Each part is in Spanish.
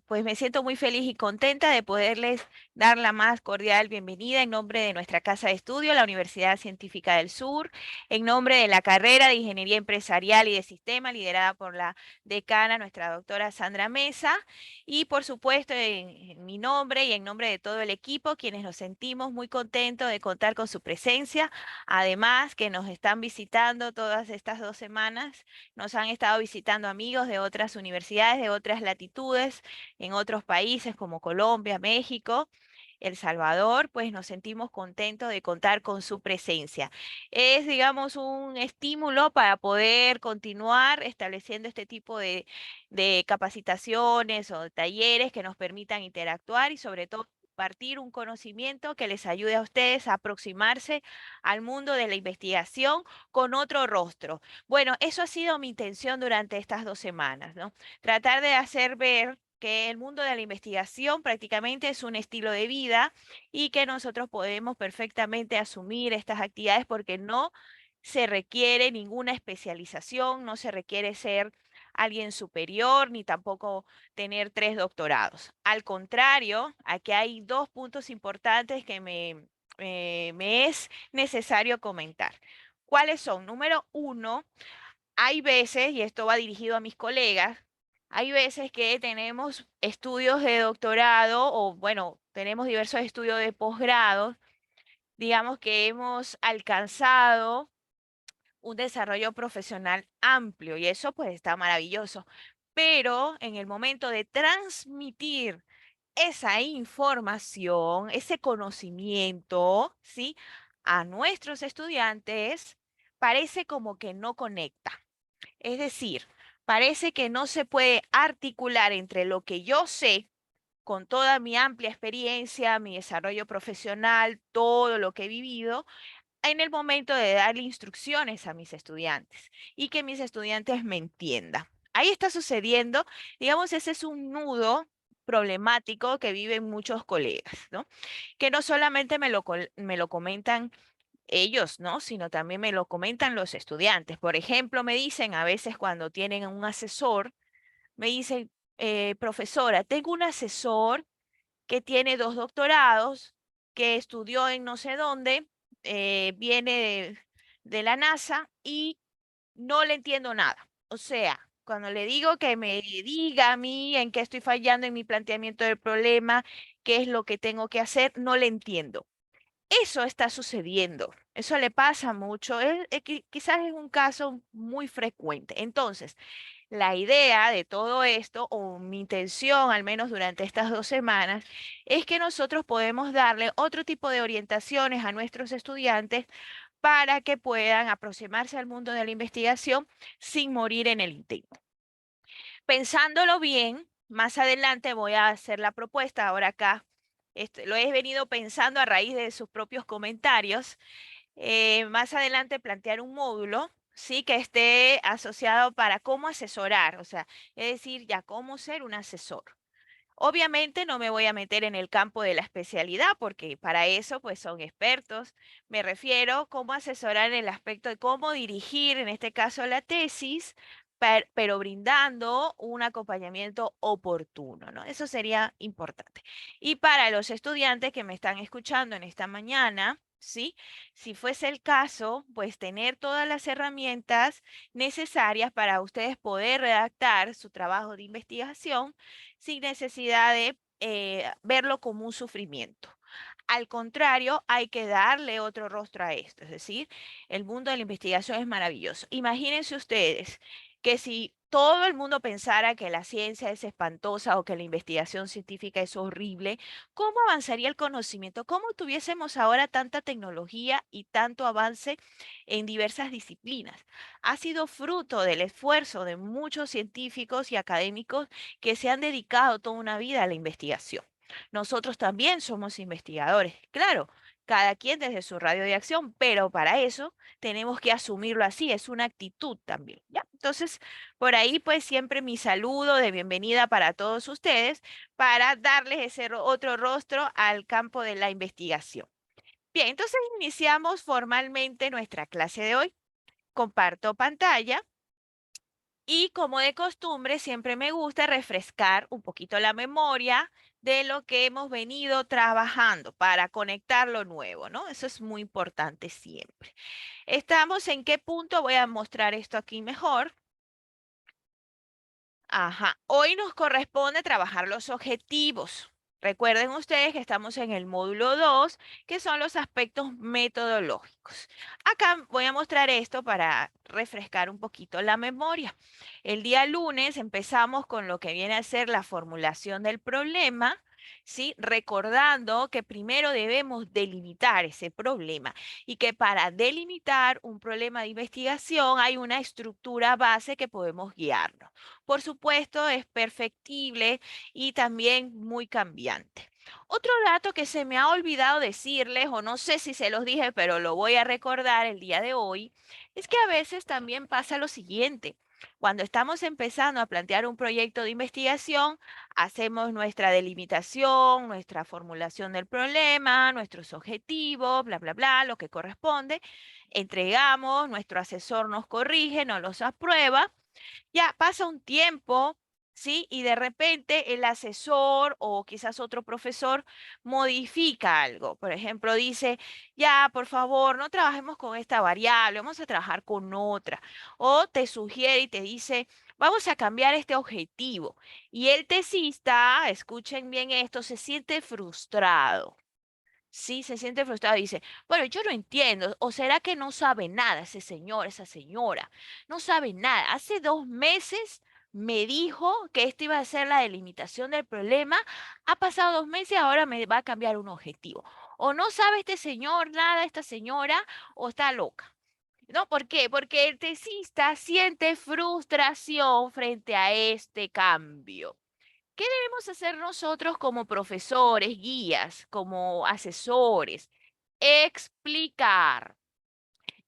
pues me siento muy feliz y contenta de poderles dar la más cordial bienvenida en nombre de nuestra casa de estudio, la Universidad Científica del Sur, en nombre de la carrera de Ingeniería Empresarial y de Sistema, liderada por la decana, nuestra doctora Sandra Mesa, y por supuesto en mi nombre y en nombre de todo el equipo, quienes nos sentimos muy contentos de contar con su presencia, además que nos están visitando todas estas 2 semanas. Nos han estado visitando amigos de otras universidades, de otras latitudes, en otros países como Colombia, México, El Salvador, pues nos sentimos contentos de contar con su presencia. Es, digamos, un estímulo para poder continuar estableciendo este tipo de capacitaciones o talleres que nos permitan interactuar y sobre todo compartir un conocimiento que les ayude a ustedes a aproximarse al mundo de la investigación con otro rostro. Bueno, eso ha sido mi intención durante estas 2 semanas, ¿no? Tratar de hacer ver que el mundo de la investigación prácticamente es un estilo de vida y que nosotros podemos perfectamente asumir estas actividades porque no se requiere ninguna especialización, no se requiere ser alguien superior ni tampoco tener 3 doctorados. Al contrario, aquí hay 2 puntos importantes que me es necesario comentar. ¿Cuáles son? Número uno, hay veces, y esto va dirigido a mis colegas, hay veces que tenemos estudios de doctorado o, bueno, tenemos diversos estudios de posgrado, digamos que hemos alcanzado un desarrollo profesional amplio y eso pues está maravilloso. Pero en el momento de transmitir esa información, ese conocimiento, ¿sí? A nuestros estudiantes, parece como que no conecta. Es decir, parece que no se puede articular entre lo que yo sé con toda mi amplia experiencia, mi desarrollo profesional, todo lo que he vivido, en el momento de darle instrucciones a mis estudiantes y que mis estudiantes me entiendan. Ahí está sucediendo, digamos, ese es un nudo problemático que viven muchos colegas, ¿no? Que no solamente me lo comentan ellos, ¿no? Sino también me lo comentan los estudiantes. Por ejemplo, me dicen a veces cuando tienen un asesor, me dicen, profesora, tengo un asesor que tiene 2 doctorados, que estudió en no sé dónde, viene de la NASA y no le entiendo nada. O sea, cuando le digo que me diga a mí en qué estoy fallando en mi planteamiento del problema, qué es lo que tengo que hacer, no le entiendo. Eso está sucediendo, eso le pasa mucho, quizás es un caso muy frecuente. Entonces, la idea de todo esto, o mi intención, al menos durante estas 2 semanas, es que nosotros podemos darle otro tipo de orientaciones a nuestros estudiantes para que puedan aproximarse al mundo de la investigación sin morir en el intento. Pensándolo bien, más adelante voy a hacer la propuesta, ahora acá lo he venido pensando a raíz de sus propios comentarios, más adelante plantear un módulo, sí, que esté asociado para cómo asesorar, o sea, es decir, ya cómo ser un asesor. Obviamente no me voy a meter en el campo de la especialidad porque para eso pues son expertos. Me refiero cómo asesorar en el aspecto de cómo dirigir, en este caso, la tesis, pero brindando un acompañamiento oportuno, ¿no? Eso sería importante. Y para los estudiantes que me están escuchando en esta mañana, ¿sí? Si fuese el caso, pues tener todas las herramientas necesarias para ustedes poder redactar su trabajo de investigación sin necesidad de verlo como un sufrimiento. Al contrario, hay que darle otro rostro a esto. Es decir, el mundo de la investigación es maravilloso. Imagínense ustedes que si todo el mundo pensara que la ciencia es espantosa o que la investigación científica es horrible, ¿cómo avanzaría el conocimiento? ¿Cómo tuviésemos ahora tanta tecnología y tanto avance en diversas disciplinas? Ha sido fruto del esfuerzo de muchos científicos y académicos que se han dedicado toda una vida a la investigación. Nosotros también somos investigadores, claro, cada quien desde su radio de acción, pero para eso tenemos que asumirlo así, es una actitud también, ¿ya? Entonces, por ahí pues siempre mi saludo de bienvenida para todos ustedes para darles ese otro rostro al campo de la investigación. Bien, entonces iniciamos formalmente nuestra clase de hoy. Comparto pantalla Y como de costumbre, siempre me gusta refrescar un poquito la memoria de lo que hemos venido trabajando para conectar lo nuevo, ¿no? Eso es muy importante siempre. ¿Estamos en qué punto? Voy a mostrar esto aquí mejor. Ajá, hoy nos corresponde trabajar los objetivos. Recuerden ustedes que estamos en el módulo 2, que son los aspectos metodológicos. Acá voy a mostrar esto para refrescar un poquito la memoria. El día lunes empezamos con lo que viene a ser la formulación del problema, ¿sí? Recordando que primero debemos delimitar ese problema y que para delimitar un problema de investigación hay una estructura base que podemos guiarnos. Por supuesto, es perfectible y también muy cambiante. Otro dato que se me ha olvidado decirles, o no sé si se los dije, pero lo voy a recordar el día de hoy, es que a veces también pasa lo siguiente. Cuando estamos empezando a plantear un proyecto de investigación, hacemos nuestra delimitación, nuestra formulación del problema, nuestros objetivos, bla, bla, bla, lo que corresponde. Entregamos, nuestro asesor nos corrige, nos los aprueba. Ya pasa un tiempo, ¿sí? Y de repente el asesor o quizás otro profesor modifica algo. Por ejemplo, dice, ya, por favor, no trabajemos con esta variable, vamos a trabajar con otra. O te sugiere y te dice, vamos a cambiar este objetivo. Y el tesista, escuchen bien esto, se siente frustrado. Sí, se siente frustrado y dice, bueno, yo no entiendo, o será que no sabe nada ese señor, esa señora, no sabe nada. Hace 2 meses me dijo que esto iba a ser la delimitación del problema, ha pasado 2 meses, ahora me va a cambiar un objetivo. O no sabe este señor nada, esta señora, o está loca. ¿No? ¿Por qué? Porque el tesista siente frustración frente a este cambio. ¿Qué debemos hacer nosotros como profesores, guías, como asesores? Explicar,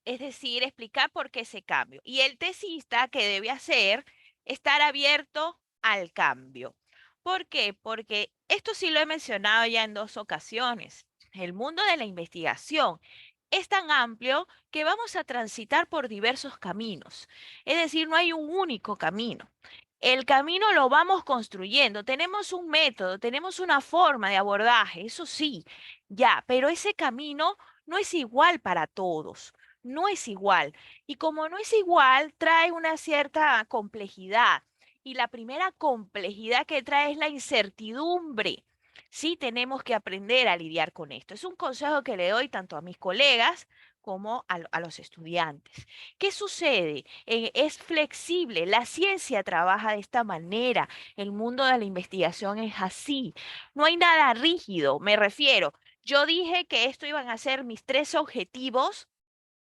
es decir, explicar por qué ese cambio. Y el tesista, ¿qué debe hacer? Estar abierto al cambio. ¿Por qué? Porque esto sí lo he mencionado ya en 2 ocasiones. El mundo de la investigación es tan amplio que vamos a transitar por diversos caminos. Es decir, no hay un único camino. El camino lo vamos construyendo. Tenemos un método, tenemos una forma de abordaje, eso sí, ya, pero ese camino no es igual para todos, no es igual. Y como no es igual, trae una cierta complejidad. Y la primera complejidad que trae es la incertidumbre. Sí, tenemos que aprender a lidiar con esto. Es un consejo que le doy tanto a mis colegas como a los estudiantes. ¿Qué sucede? Es flexible, la ciencia trabaja de esta manera, el mundo de la investigación es así, no hay nada rígido, me refiero. Yo dije que esto iban a ser mis 3 objetivos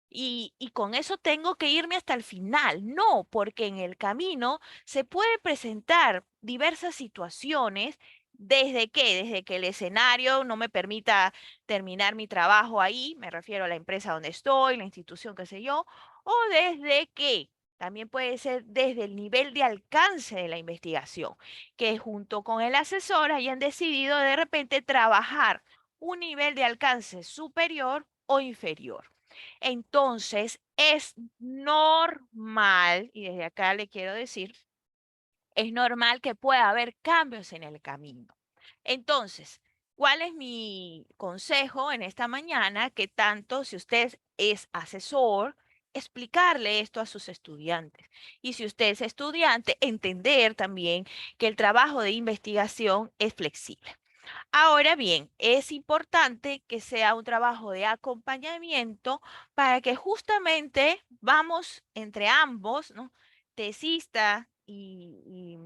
y con eso tengo que irme hasta el final. No, porque en el camino se puede presentar diversas situaciones. ¿Desde qué? Desde que el escenario no me permita terminar mi trabajo ahí, me refiero a la empresa donde estoy, la institución, qué sé yo, o desde que también puede ser desde el nivel de alcance de la investigación, que junto con el asesor hayan decidido de repente trabajar un nivel de alcance superior o inferior. Entonces, es normal, y desde acá le quiero decir, es normal que pueda haber cambios en el camino. Entonces, ¿cuál es mi consejo en esta mañana? Que tanto si usted es asesor, explicarle esto a sus estudiantes. Y si usted es estudiante, entender también que el trabajo de investigación es flexible. Ahora bien, es importante que sea un trabajo de acompañamiento para que justamente vamos entre ambos, ¿no? Tesista y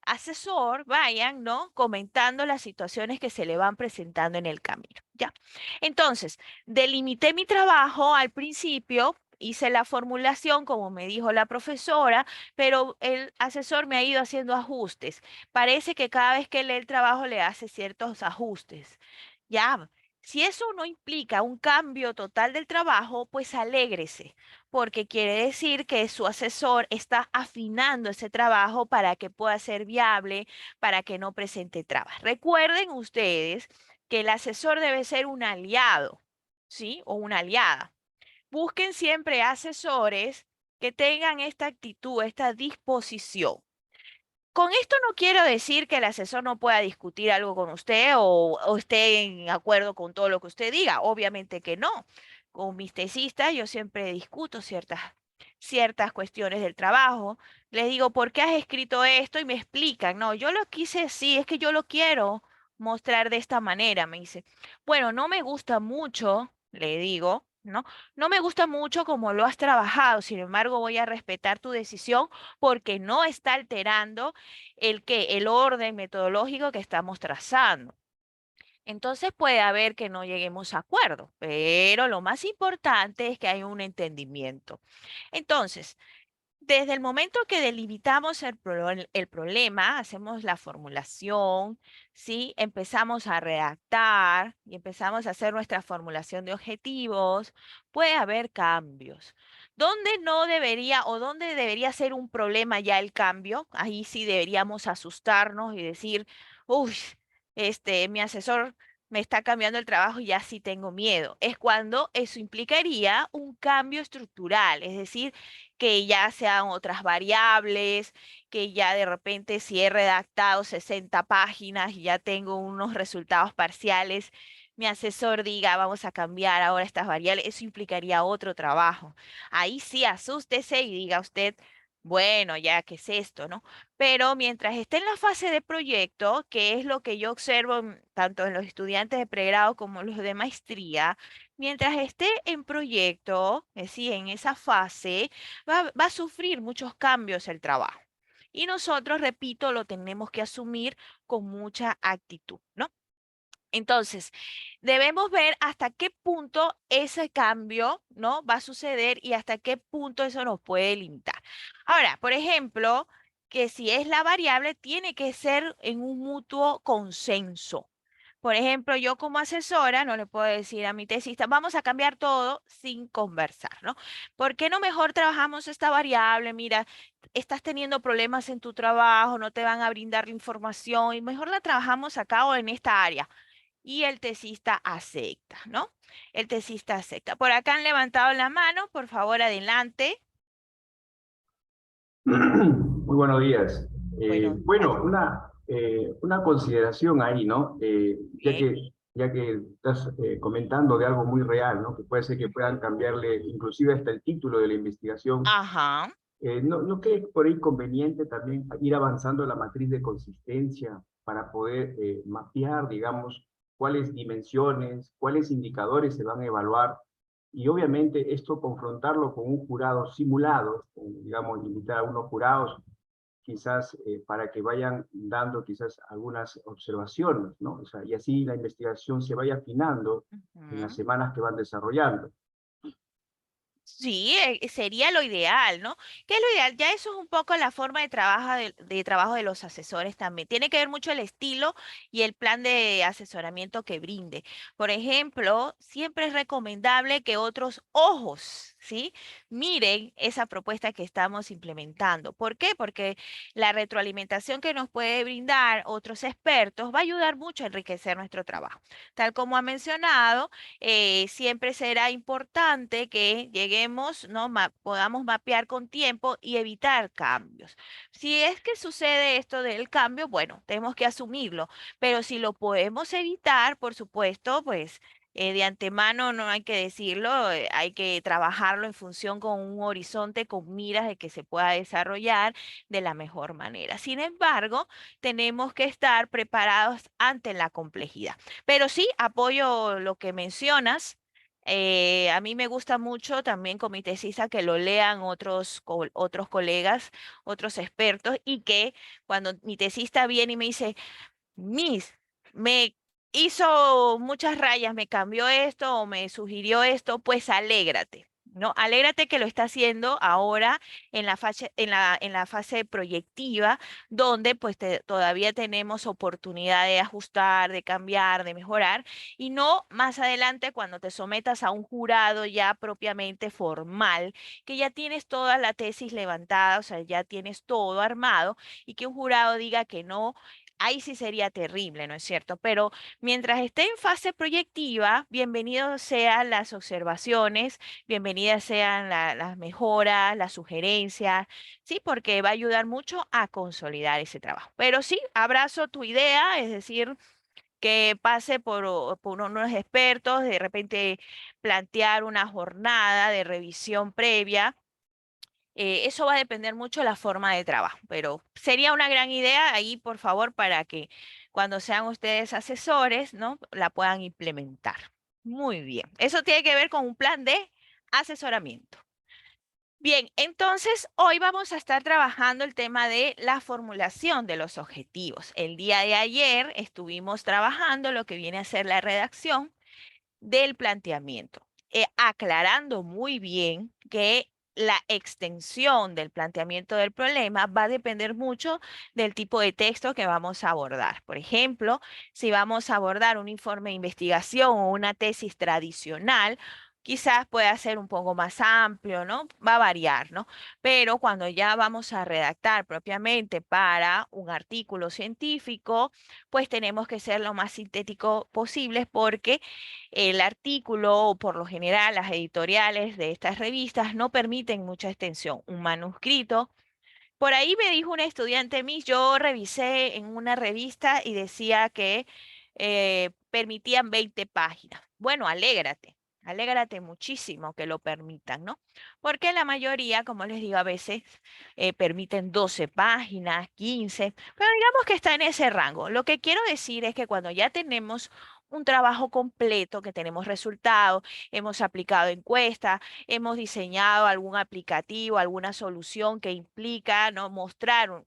asesor, vayan, ¿no? Comentando las situaciones que se le van presentando en el camino, ¿ya? Entonces, delimité mi trabajo al principio. Hice la formulación como me dijo la profesora, pero el asesor me ha ido haciendo ajustes. Parece que cada vez que lee el trabajo le hace ciertos ajustes. Ya, si eso no implica un cambio total del trabajo, pues alégrese, porque quiere decir que su asesor está afinando ese trabajo para que pueda ser viable, para que no presente trabas. Recuerden ustedes que el asesor debe ser un aliado, ¿sí? O una aliada. Busquen siempre asesores que tengan esta actitud, esta disposición. Con esto no quiero decir que el asesor no pueda discutir algo con usted o esté en acuerdo con todo lo que usted diga. Obviamente que no. Con mis tesistas yo siempre discuto ciertas cuestiones del trabajo. Les digo, ¿por qué has escrito esto? Y me explican. No, yo lo quise así, es que yo lo quiero mostrar de esta manera. Me dice, bueno, no me gusta mucho, le digo, ¿no? No me gusta mucho como lo has trabajado. Sin embargo, voy a respetar tu decisión porque no está alterando el orden metodológico que estamos trazando. Entonces puede haber que no lleguemos a acuerdo, pero lo más importante es que hay un entendimiento. Entonces, desde el momento que delimitamos el problema, hacemos la formulación, ¿sí? Empezamos a redactar y empezamos a hacer nuestra formulación de objetivos, puede haber cambios. ¿Dónde no debería o dónde debería ser un problema ya el cambio? Ahí sí deberíamos asustarnos y decir, uy, mi asesor me está cambiando el trabajo y ya sí tengo miedo. Es cuando eso implicaría un cambio estructural, es decir, que ya sean otras variables, que ya de repente si he redactado 60 páginas y ya tengo unos resultados parciales, mi asesor diga, vamos a cambiar ahora estas variables, eso implicaría otro trabajo. Ahí sí, asústese y diga usted, bueno, ya, ¿qué es esto, no? Pero mientras esté en la fase de proyecto, que es lo que yo observo tanto en los estudiantes de pregrado como los de maestría, mientras esté en proyecto, es decir, en esa fase, va a sufrir muchos cambios el trabajo. Y nosotros, repito, lo tenemos que asumir con mucha actitud, ¿no? Entonces, debemos ver hasta qué punto ese cambio, ¿no? Va a suceder y hasta qué punto eso nos puede limitar. Ahora, por ejemplo, que si es la variable, tiene que ser en un mutuo consenso. Por ejemplo, yo como asesora no le puedo decir a mi tesista, vamos a cambiar todo sin conversar, ¿no? ¿Por qué no mejor trabajamos esta variable? Mira, estás teniendo problemas en tu trabajo, no te van a brindar la información y mejor la trabajamos acá o en esta área y el tesista acepta, ¿no? El tesista acepta. Por acá han levantado la mano, por favor, adelante. Muy buenos días. Bueno, Bueno, una consideración ahí, ¿no? bien. Ya que estás comentando de algo muy real, ¿no? Que puede ser que puedan cambiarle inclusive hasta el título de la investigación. Ajá. ¿No crees por ahí conveniente también ir avanzando la matriz de consistencia para poder mapear, digamos, cuáles dimensiones, cuáles indicadores se van a evaluar? Y obviamente esto confrontarlo con un jurado simulado, digamos, invitar a unos jurados quizás para que vayan dando quizás algunas observaciones, ¿no? O sea, y así la investigación se vaya afinando en las Ujú. semanas que van desarrollando. Sí, sería lo ideal, ¿no? ¿Qué es lo ideal? Ya eso es un poco la forma de trabajo de los asesores también. Tiene que ver mucho el estilo y el plan de asesoramiento que brinde. Por ejemplo, siempre es recomendable que otros ojos, ¿sí? Miren esa propuesta que estamos implementando. ¿Por qué? Porque la retroalimentación que nos puede brindar otros expertos va a ayudar mucho a enriquecer nuestro trabajo. Tal como ha mencionado, siempre será importante que lleguemos, ¿no? Podamos mapear con tiempo y evitar cambios. Si es que sucede esto del cambio, bueno, tenemos que asumirlo, pero si lo podemos evitar, por supuesto, pues de antemano no hay que decirlo, hay que trabajarlo en función con un horizonte, con miras de que se pueda desarrollar de la mejor manera. Sin embargo, tenemos que estar preparados ante la complejidad. Pero sí, apoyo lo que mencionas. A mí me gusta mucho también con mi tesista que lo lean otros colegas, otros expertos, y que cuando mi tesista viene y me dice, Miss, me hizo muchas rayas, me cambió esto o me sugirió esto, pues alégrate, ¿no? Alégrate que lo está haciendo ahora en la fase proyectiva, donde pues todavía tenemos oportunidad de ajustar, de cambiar, de mejorar, y no más adelante cuando te sometas a un jurado ya propiamente formal, que ya tienes toda la tesis levantada, o sea, ya tienes todo armado, y que un jurado diga que no ahí sí sería terrible, ¿no es cierto? Pero mientras esté en fase proyectiva, bienvenidos sean las observaciones, bienvenidas sean las mejoras, las sugerencias, ¿sí? Porque va a ayudar mucho a consolidar ese trabajo. Pero sí, abrazo tu idea, es decir, que pase por unos expertos, de repente plantear una jornada de revisión previa. Eso va a depender mucho de la forma de trabajo, pero sería una gran idea ahí, por favor, para que cuando sean ustedes asesores, ¿no? La puedan implementar. Muy bien. Eso tiene que ver con un plan de asesoramiento. Bien, entonces hoy vamos a estar trabajando el tema de la formulación de los objetivos. El día de ayer estuvimos trabajando lo que viene a ser la redacción del planteamiento, aclarando muy bien que la extensión del planteamiento del problema va a depender mucho del tipo de texto que vamos a abordar. Por ejemplo, si vamos a abordar un informe de investigación o una tesis tradicional, quizás pueda ser un poco más amplio, ¿no? Va a variar, ¿no? Pero cuando ya vamos a redactar propiamente para un artículo científico, pues tenemos que ser lo más sintético posible porque el artículo, o por lo general, las editoriales de estas revistas no permiten mucha extensión. Un manuscrito. Por ahí me dijo una estudiante Miss, yo revisé en una revista y decía que permitían 20 páginas. Bueno, alégrate muchísimo que lo permitan, ¿no? Porque la mayoría, como les digo, a veces permiten 12 páginas, 15, pero digamos que está en ese rango. Lo que quiero decir es que cuando ya tenemos un trabajo completo, que tenemos resultados, hemos aplicado encuestas, hemos diseñado algún aplicativo, alguna solución que implica, ¿no? Mostrar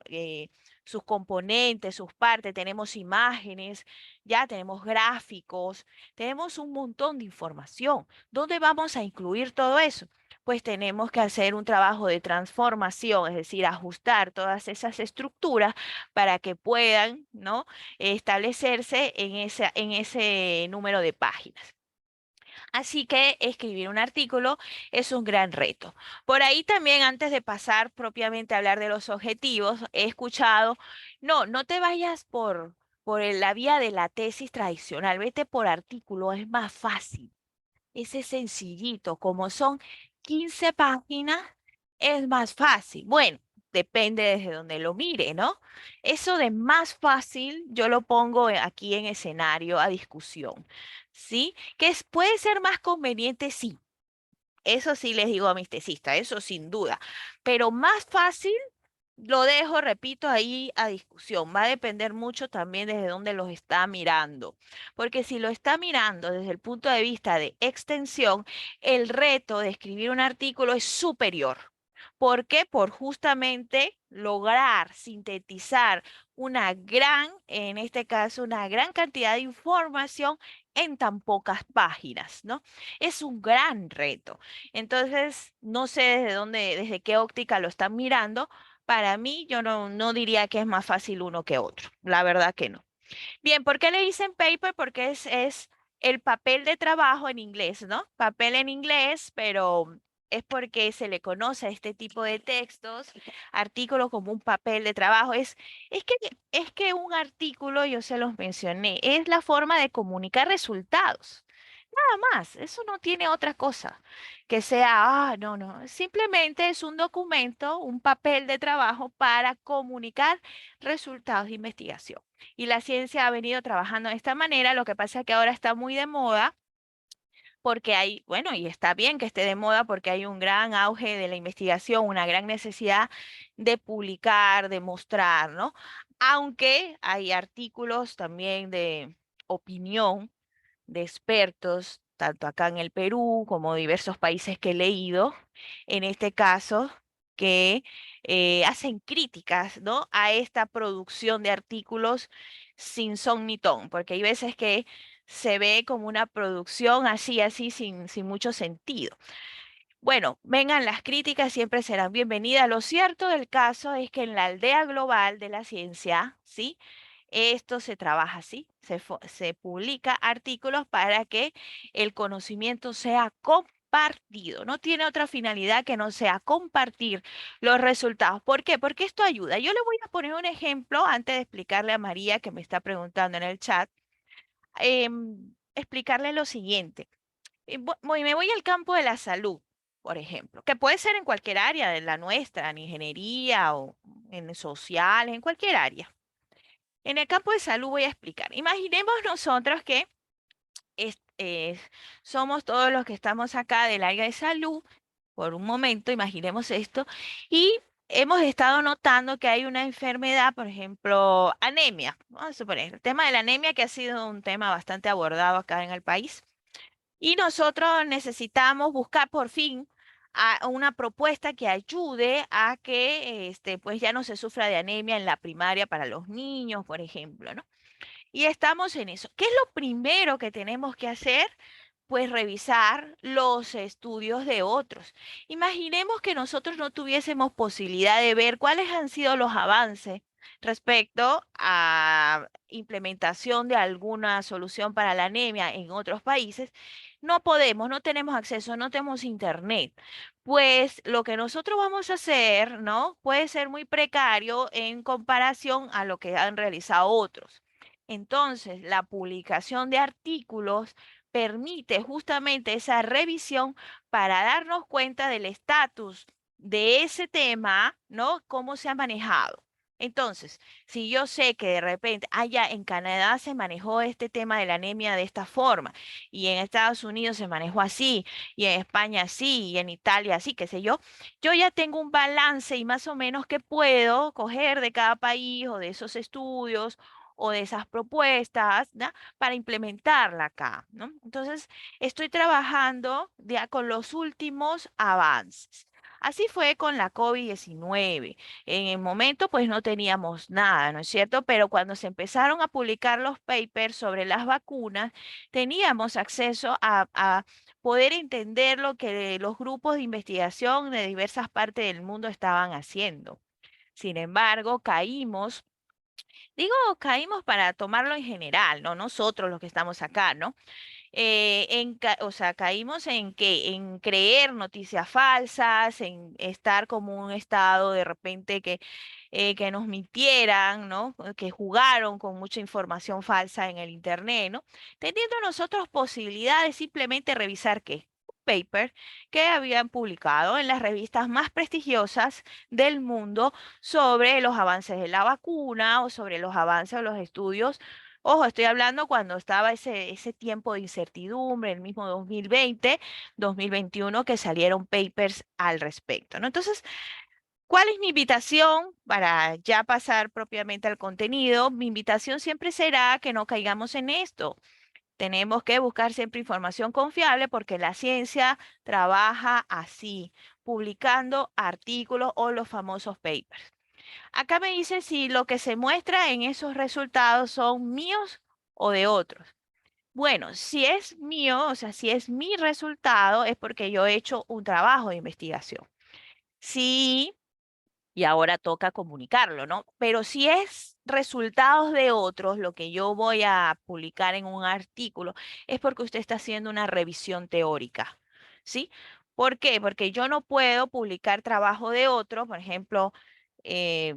sus componentes, sus partes, tenemos imágenes, ya tenemos gráficos, tenemos un montón de información. ¿Dónde vamos a incluir todo eso? Pues tenemos que hacer un trabajo de transformación, es decir, ajustar todas esas estructuras para que puedan, ¿no? Establecerse en ese número de páginas. Así que escribir un artículo es un gran reto. Por ahí también, antes de pasar propiamente a hablar de los objetivos, he escuchado, no te vayas por la vía de la tesis tradicional, vete por artículo, es más fácil. Ese es sencillito, como son 15 páginas, es más fácil. Bueno, depende desde donde lo mire, ¿no? Eso de más fácil, yo lo pongo aquí en escenario a discusión, ¿sí? Puede ser más conveniente, sí. Eso sí les digo a mis tesistas, eso sin duda. Pero más fácil lo dejo, repito, ahí a discusión. Va a depender mucho también desde dónde los está mirando. Porque si lo está mirando desde el punto de vista de extensión, el reto de escribir un artículo es superior. ¿Por qué? Por justamente lograr sintetizar en este caso, una gran cantidad de información en tan pocas páginas, ¿no? Es un gran reto. Entonces, no sé desde qué óptica lo están mirando. Para mí, yo no diría que es más fácil uno que otro. La verdad que no. Bien, ¿por qué le dicen paper? Porque es el papel de trabajo en inglés, ¿no? Papel en inglés, pero es porque se le conoce a este tipo de textos, artículos como un papel de trabajo. Es que, es que un artículo, yo se los mencioné, es la forma de comunicar resultados. Nada más, eso no tiene otra cosa que sea, no, simplemente es un documento, un papel de trabajo para comunicar resultados de investigación. Y la ciencia ha venido trabajando de esta manera, lo que pasa es que ahora está muy de moda porque hay, bueno, y está bien que esté de moda porque hay un gran auge de la investigación, una gran necesidad de publicar, de mostrar, ¿no? Aunque hay artículos también de opinión de expertos, tanto acá en el Perú como diversos países que he leído, en este caso, que hacen críticas, ¿no? A esta producción de artículos sin son ni ton, porque hay veces que se ve como una producción así, sin mucho sentido. Bueno, vengan las críticas, siempre serán bienvenidas. Lo cierto del caso es que en la aldea global de la ciencia, ¿sí? Esto se trabaja así, se publica artículos para que el conocimiento sea compartido compartido. No tiene otra finalidad que no sea compartir los resultados. ¿Por qué? Porque esto ayuda. Yo le voy a poner un ejemplo antes de explicarle a María que me está preguntando en el chat. Explicarle lo siguiente. Me voy al campo de la salud, por ejemplo, que puede ser en cualquier área de la nuestra, en ingeniería o en sociales, en cualquier área. En el campo de salud voy a explicar. Imaginemos nosotros que es- eh, somos todos los que estamos acá del área de salud, por un momento, imaginemos esto, y hemos estado notando que hay una enfermedad, por ejemplo, anemia. Vamos a suponer, el tema de la anemia que ha sido un tema bastante abordado acá en el país. Y nosotros necesitamos buscar por fin una propuesta que ayude a que pues ya no se sufra de anemia en la primaria para los niños, por ejemplo, ¿no? Y estamos en eso. ¿Qué es lo primero que tenemos que hacer? Pues revisar los estudios de otros. Imaginemos que nosotros no tuviésemos posibilidad de ver cuáles han sido los avances respecto a implementación de alguna solución para la anemia en otros países. No podemos, no tenemos acceso, no tenemos internet. Pues lo que nosotros vamos a hacer, ¿no? Puede ser muy precario en comparación a lo que han realizado otros. Entonces, la publicación de artículos permite justamente esa revisión para darnos cuenta del estatus de ese tema, ¿no? Cómo se ha manejado. Entonces, si yo sé que de repente, allá en Canadá se manejó este tema de la anemia de esta forma, y en Estados Unidos se manejó así, y en España así, y en Italia así, qué sé yo ya tengo un balance y más o menos que puedo coger de cada país o de esos estudios o de esas propuestas, ¿no? Para implementarla acá, ¿no? Entonces, estoy trabajando ya con los últimos avances. Así fue con la COVID-19. En el momento, pues no teníamos nada, ¿no es cierto? Pero cuando se empezaron a publicar los papers sobre las vacunas, teníamos acceso a poder entender lo que los grupos de investigación de diversas partes del mundo estaban haciendo. Sin embargo, caímos para tomarlo en general, no nosotros los que estamos acá, ¿no? O sea, caímos en que en creer noticias falsas, en estar como un estado de repente que nos mintieran, ¿no? Que jugaron con mucha información falsa en el internet, ¿no? Teniendo nosotros posibilidad de simplemente revisar qué. Un paper que habían publicado en las revistas más prestigiosas del mundo sobre los avances de la vacuna o sobre los avances de los estudios. Ojo, estoy hablando cuando estaba ese tiempo de incertidumbre, el mismo 2020, 2021, que salieron papers al respecto, ¿no? Entonces, ¿cuál es mi invitación para ya pasar propiamente al contenido? Mi invitación siempre será que no caigamos en esto. Tenemos que buscar siempre información confiable porque la ciencia trabaja así, publicando artículos o los famosos papers. Acá me dice si lo que se muestra en esos resultados son míos o de otros. Bueno, si es mío, o sea, si es mi resultado, es porque yo he hecho un trabajo de investigación. Sí, y ahora toca comunicarlo, ¿no? Pero si es resultados de otros, lo que yo voy a publicar en un artículo, es porque usted está haciendo una revisión teórica, ¿sí? ¿Por qué? Porque yo no puedo publicar trabajo de otros, por ejemplo, eh,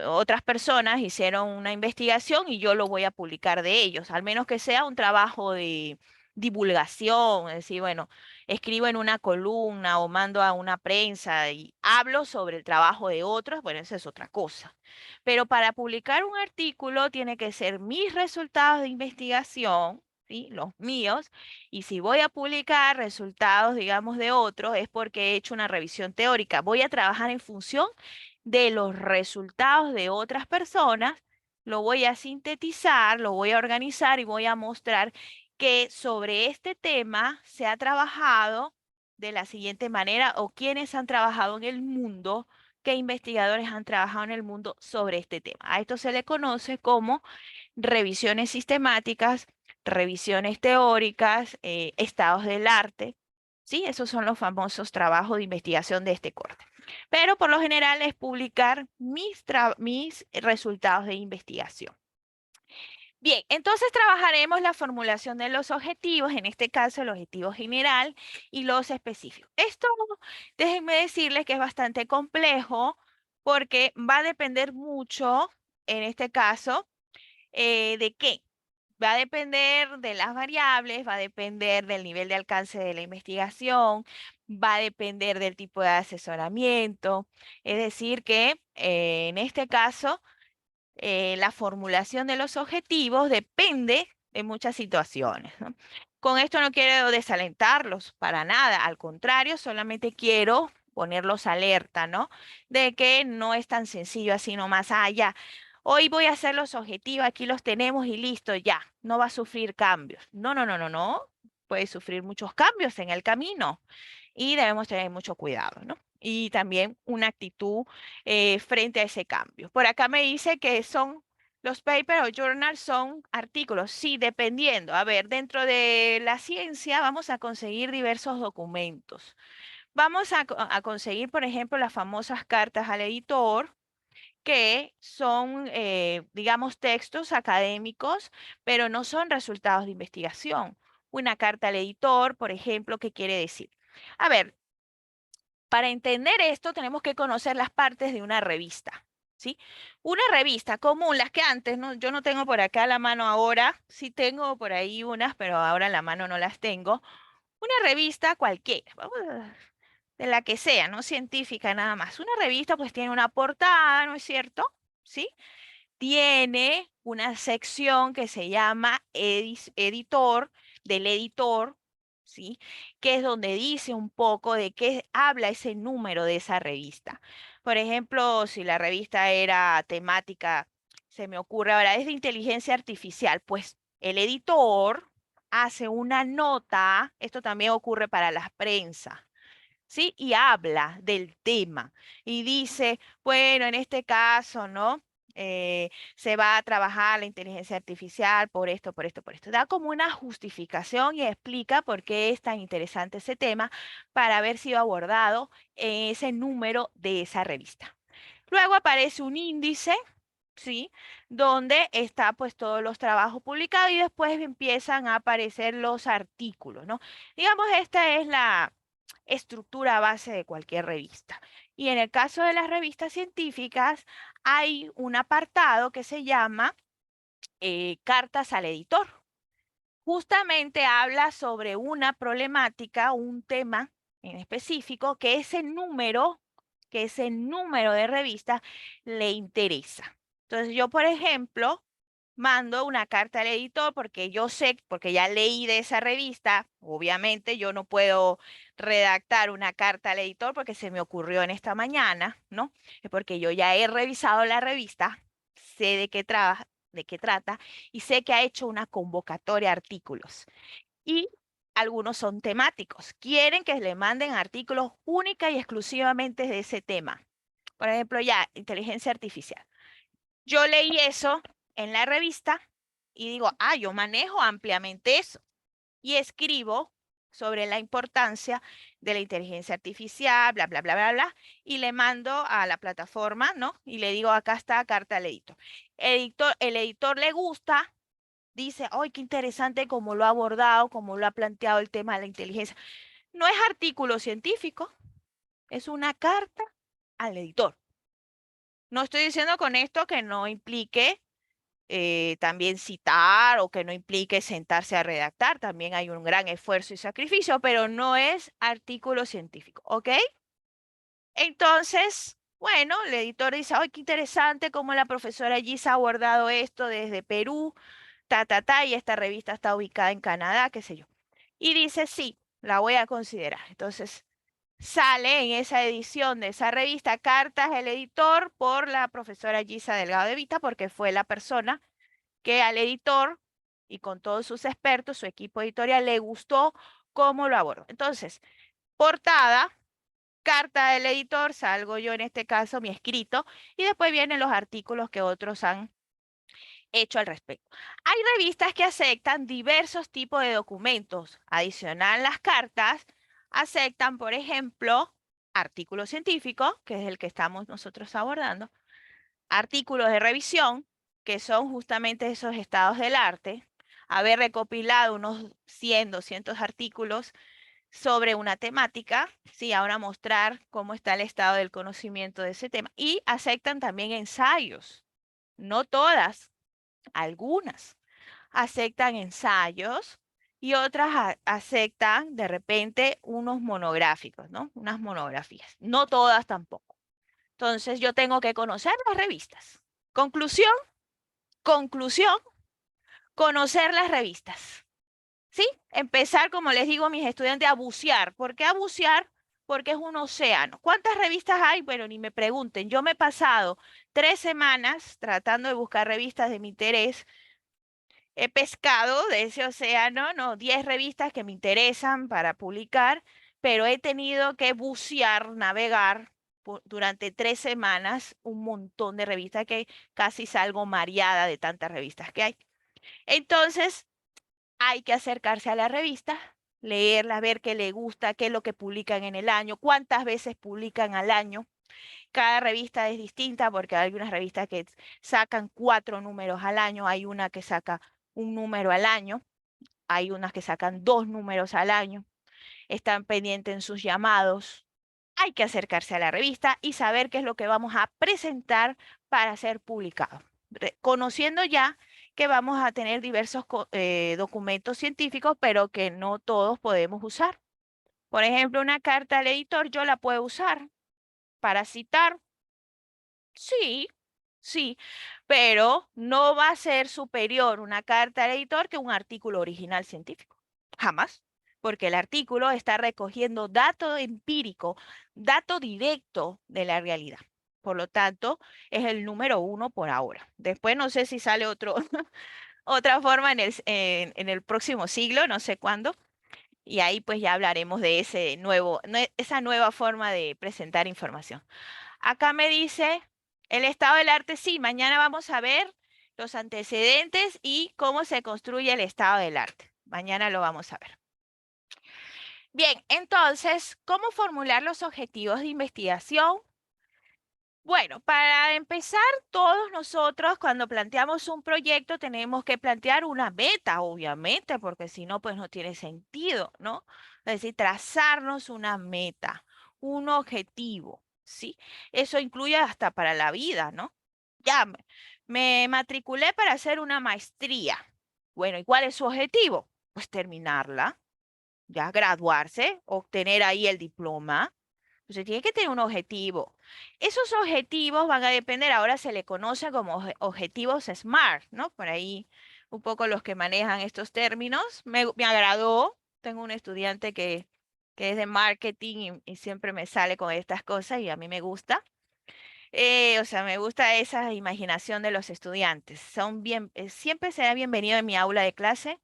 otras personas hicieron una investigación y yo lo voy a publicar de ellos, al menos que sea un trabajo de divulgación, es decir, bueno, escribo en una columna o mando a una prensa y hablo sobre el trabajo de otros, bueno, esa es otra cosa. Pero para publicar un artículo tiene que ser mis resultados de investigación, ¿sí? Los míos, y si voy a publicar resultados, digamos, de otros, es porque he hecho una revisión teórica. Voy a trabajar en función de los resultados de otras personas, lo voy a sintetizar, lo voy a organizar y voy a mostrar que sobre este tema se ha trabajado de la siguiente manera o quienes han trabajado en el mundo, qué investigadores han trabajado en el mundo sobre este tema. A esto se le conoce como revisiones sistemáticas, revisiones teóricas, estados del arte. Sí, esos son los famosos trabajos de investigación de este corte. Pero por lo general es publicar mis resultados de investigación. Bien, entonces trabajaremos la formulación de los objetivos, en este caso el objetivo general y los específicos. Esto, déjenme decirles que es bastante complejo porque va a depender mucho, en este caso, ¿de qué? Va a depender de las variables, va a depender del nivel de alcance de la investigación, va a depender del tipo de asesoramiento. Es decir, que en este caso la formulación de los objetivos depende de muchas situaciones, ¿no? Con esto no quiero desalentarlos para nada, al contrario, solamente quiero ponerlos alerta, ¿no? De que no es tan sencillo así nomás, ya, hoy voy a hacer los objetivos, aquí los tenemos y listo, ya, no va a sufrir cambios. No, no, no, no, no, puede sufrir muchos cambios en el camino y debemos tener mucho cuidado, ¿no? Y también una actitud frente a ese cambio. Por acá me dice que son los papers o journals son artículos, sí, dependiendo. A ver, dentro de la ciencia vamos a conseguir diversos documentos. Vamos a conseguir, por ejemplo, las famosas cartas al editor, que son, digamos, textos académicos, pero no son resultados de investigación. Una carta al editor, por ejemplo, ¿qué quiere decir? A ver, para entender esto tenemos que conocer las partes de una revista, ¿sí? Una revista común, las que antes, ¿no? Yo no tengo por acá a la mano ahora, sí tengo por ahí unas, pero ahora en la mano no las tengo. Una revista cualquiera, de la que sea, no científica nada más. Una revista pues tiene una portada, ¿no es cierto? ¿Sí? Tiene una sección que se llama editor, del editor, ¿sí? Que es donde dice un poco de qué habla ese número de esa revista. Por ejemplo, si la revista era temática, se me ocurre ahora, es de inteligencia artificial, pues el editor hace una nota, esto también ocurre para la prensa, ¿sí? Y habla del tema y dice, bueno, en este caso, ¿no? Se va a trabajar la inteligencia artificial por esto, por esto, por esto. Da como una justificación y explica por qué es tan interesante ese tema para haber sido abordado en ese número de esa revista. Luego aparece un índice, ¿sí? Donde está pues todos los trabajos publicados y después empiezan a aparecer los artículos, ¿no? Digamos, esta es la estructura base de cualquier revista. Y en el caso de las revistas científicas, hay un apartado que se llama cartas al editor. Justamente habla sobre una problemática, un tema en específico, que ese número de revista le interesa. Entonces yo, por ejemplo, mando una carta al editor porque yo sé, porque ya leí de esa revista, obviamente yo no puedo redactar una carta al editor porque se me ocurrió en esta mañana, ¿no? Es porque yo ya he revisado la revista, sé de qué trata y sé que ha hecho una convocatoria de artículos. Y algunos son temáticos. Quieren que le manden artículos única y exclusivamente de ese tema. Por ejemplo, ya, inteligencia artificial. Yo leí eso en la revista y digo, yo manejo ampliamente eso. Y escribo sobre la importancia de la inteligencia artificial, bla, bla, bla, bla, bla, y le mando a la plataforma, ¿no? Y le digo, acá está carta al editor. El editor le gusta, dice, ¡ay, qué interesante cómo lo ha abordado, cómo lo ha planteado el tema de la inteligencia! No es artículo científico, es una carta al editor. No estoy diciendo con esto que no implique también citar o que no implique sentarse a redactar. También hay un gran esfuerzo y sacrificio, pero no es artículo científico, ¿ok? Entonces, bueno, el editor dice, ¡ay, qué interesante cómo la profesora Gisa ha abordado esto desde Perú! Y esta revista está ubicada en Canadá, qué sé yo. Y dice, sí, la voy a considerar. Entonces, sale en esa edición de esa revista cartas el editor por la profesora Gisa Delgado de Vita, porque fue la persona que al editor y con todos sus expertos, su equipo editorial, le gustó cómo lo abordó. Entonces, portada, carta del editor, salgo yo en este caso, mi escrito, y después vienen los artículos que otros han hecho al respecto. Hay revistas que aceptan diversos tipos de documentos. Adicional las cartas, aceptan, por ejemplo, artículos científicos, que es el que estamos nosotros abordando, artículos de revisión, que son justamente esos estados del arte, haber recopilado unos 100, 200 artículos sobre una temática, sí, ahora mostrar cómo está el estado del conocimiento de ese tema. Y aceptan también ensayos, no todas, algunas aceptan ensayos y otras aceptan de repente unos monográficos, ¿no? Unas monografías, no todas tampoco. Entonces yo tengo que conocer las revistas. Conclusión, conclusión, conocer las revistas. ¿Sí? Empezar, como les digo a mis estudiantes, a bucear. ¿Por qué a bucear? Porque es un océano. ¿Cuántas revistas hay? Bueno, ni me pregunten. Yo me he pasado 3 semanas tratando de buscar revistas de mi interés. He pescado de ese océano, ¿no? 10 revistas que me interesan para publicar, pero he tenido que bucear, navegar durante 3 semanas un montón de revistas que casi salgo mareada de tantas revistas que hay. Entonces, hay que acercarse a la revista, leerla, ver qué le gusta, qué es lo que publican en el año, cuántas veces publican al año. Cada revista es distinta porque hay algunas revistas que sacan 4 números al año, hay una que saca un número al año, hay unas que sacan 2 números al año, están pendientes en sus llamados. Hay que acercarse a la revista y saber qué es lo que vamos a presentar para ser publicado. Conociendo ya que vamos a tener diversos documentos científicos, pero que no todos podemos usar. Por ejemplo, una carta al editor yo la puedo usar para citar. Sí, sí, pero no va a ser superior una carta al editor que un artículo original científico. Jamás, porque el artículo está recogiendo dato empírico, dato directo de la realidad. Por lo tanto, es el número uno por ahora. Después no sé si sale otro, otra forma en el próximo siglo, no sé cuándo, y ahí pues ya hablaremos de ese nuevo, esa nueva forma de presentar información. Acá me dice el estado del arte. Sí, mañana vamos a ver los antecedentes y cómo se construye el estado del arte. Mañana lo vamos a ver. Bien, entonces, ¿cómo formular los objetivos de investigación? Bueno, para empezar, todos nosotros cuando planteamos un proyecto tenemos que plantear una meta, obviamente, porque si no, pues no tiene sentido, ¿no? Es decir, trazarnos una meta, un objetivo, ¿sí? Eso incluye hasta para la vida, ¿no? Ya me matriculé para hacer una maestría. Bueno, ¿y cuál es su objetivo? Pues terminarla, ya graduarse, obtener ahí el diploma. Entonces tiene que tener un objetivo. Esos objetivos van a depender, ahora se le conoce como objetivos SMART, ¿no? Por ahí un poco los que manejan estos términos. Me agradó, tengo un estudiante que es de marketing y siempre me sale con estas cosas y a mí me gusta. O sea, me gusta esa imaginación de los estudiantes. Son bien, siempre será bienvenido en mi aula de clase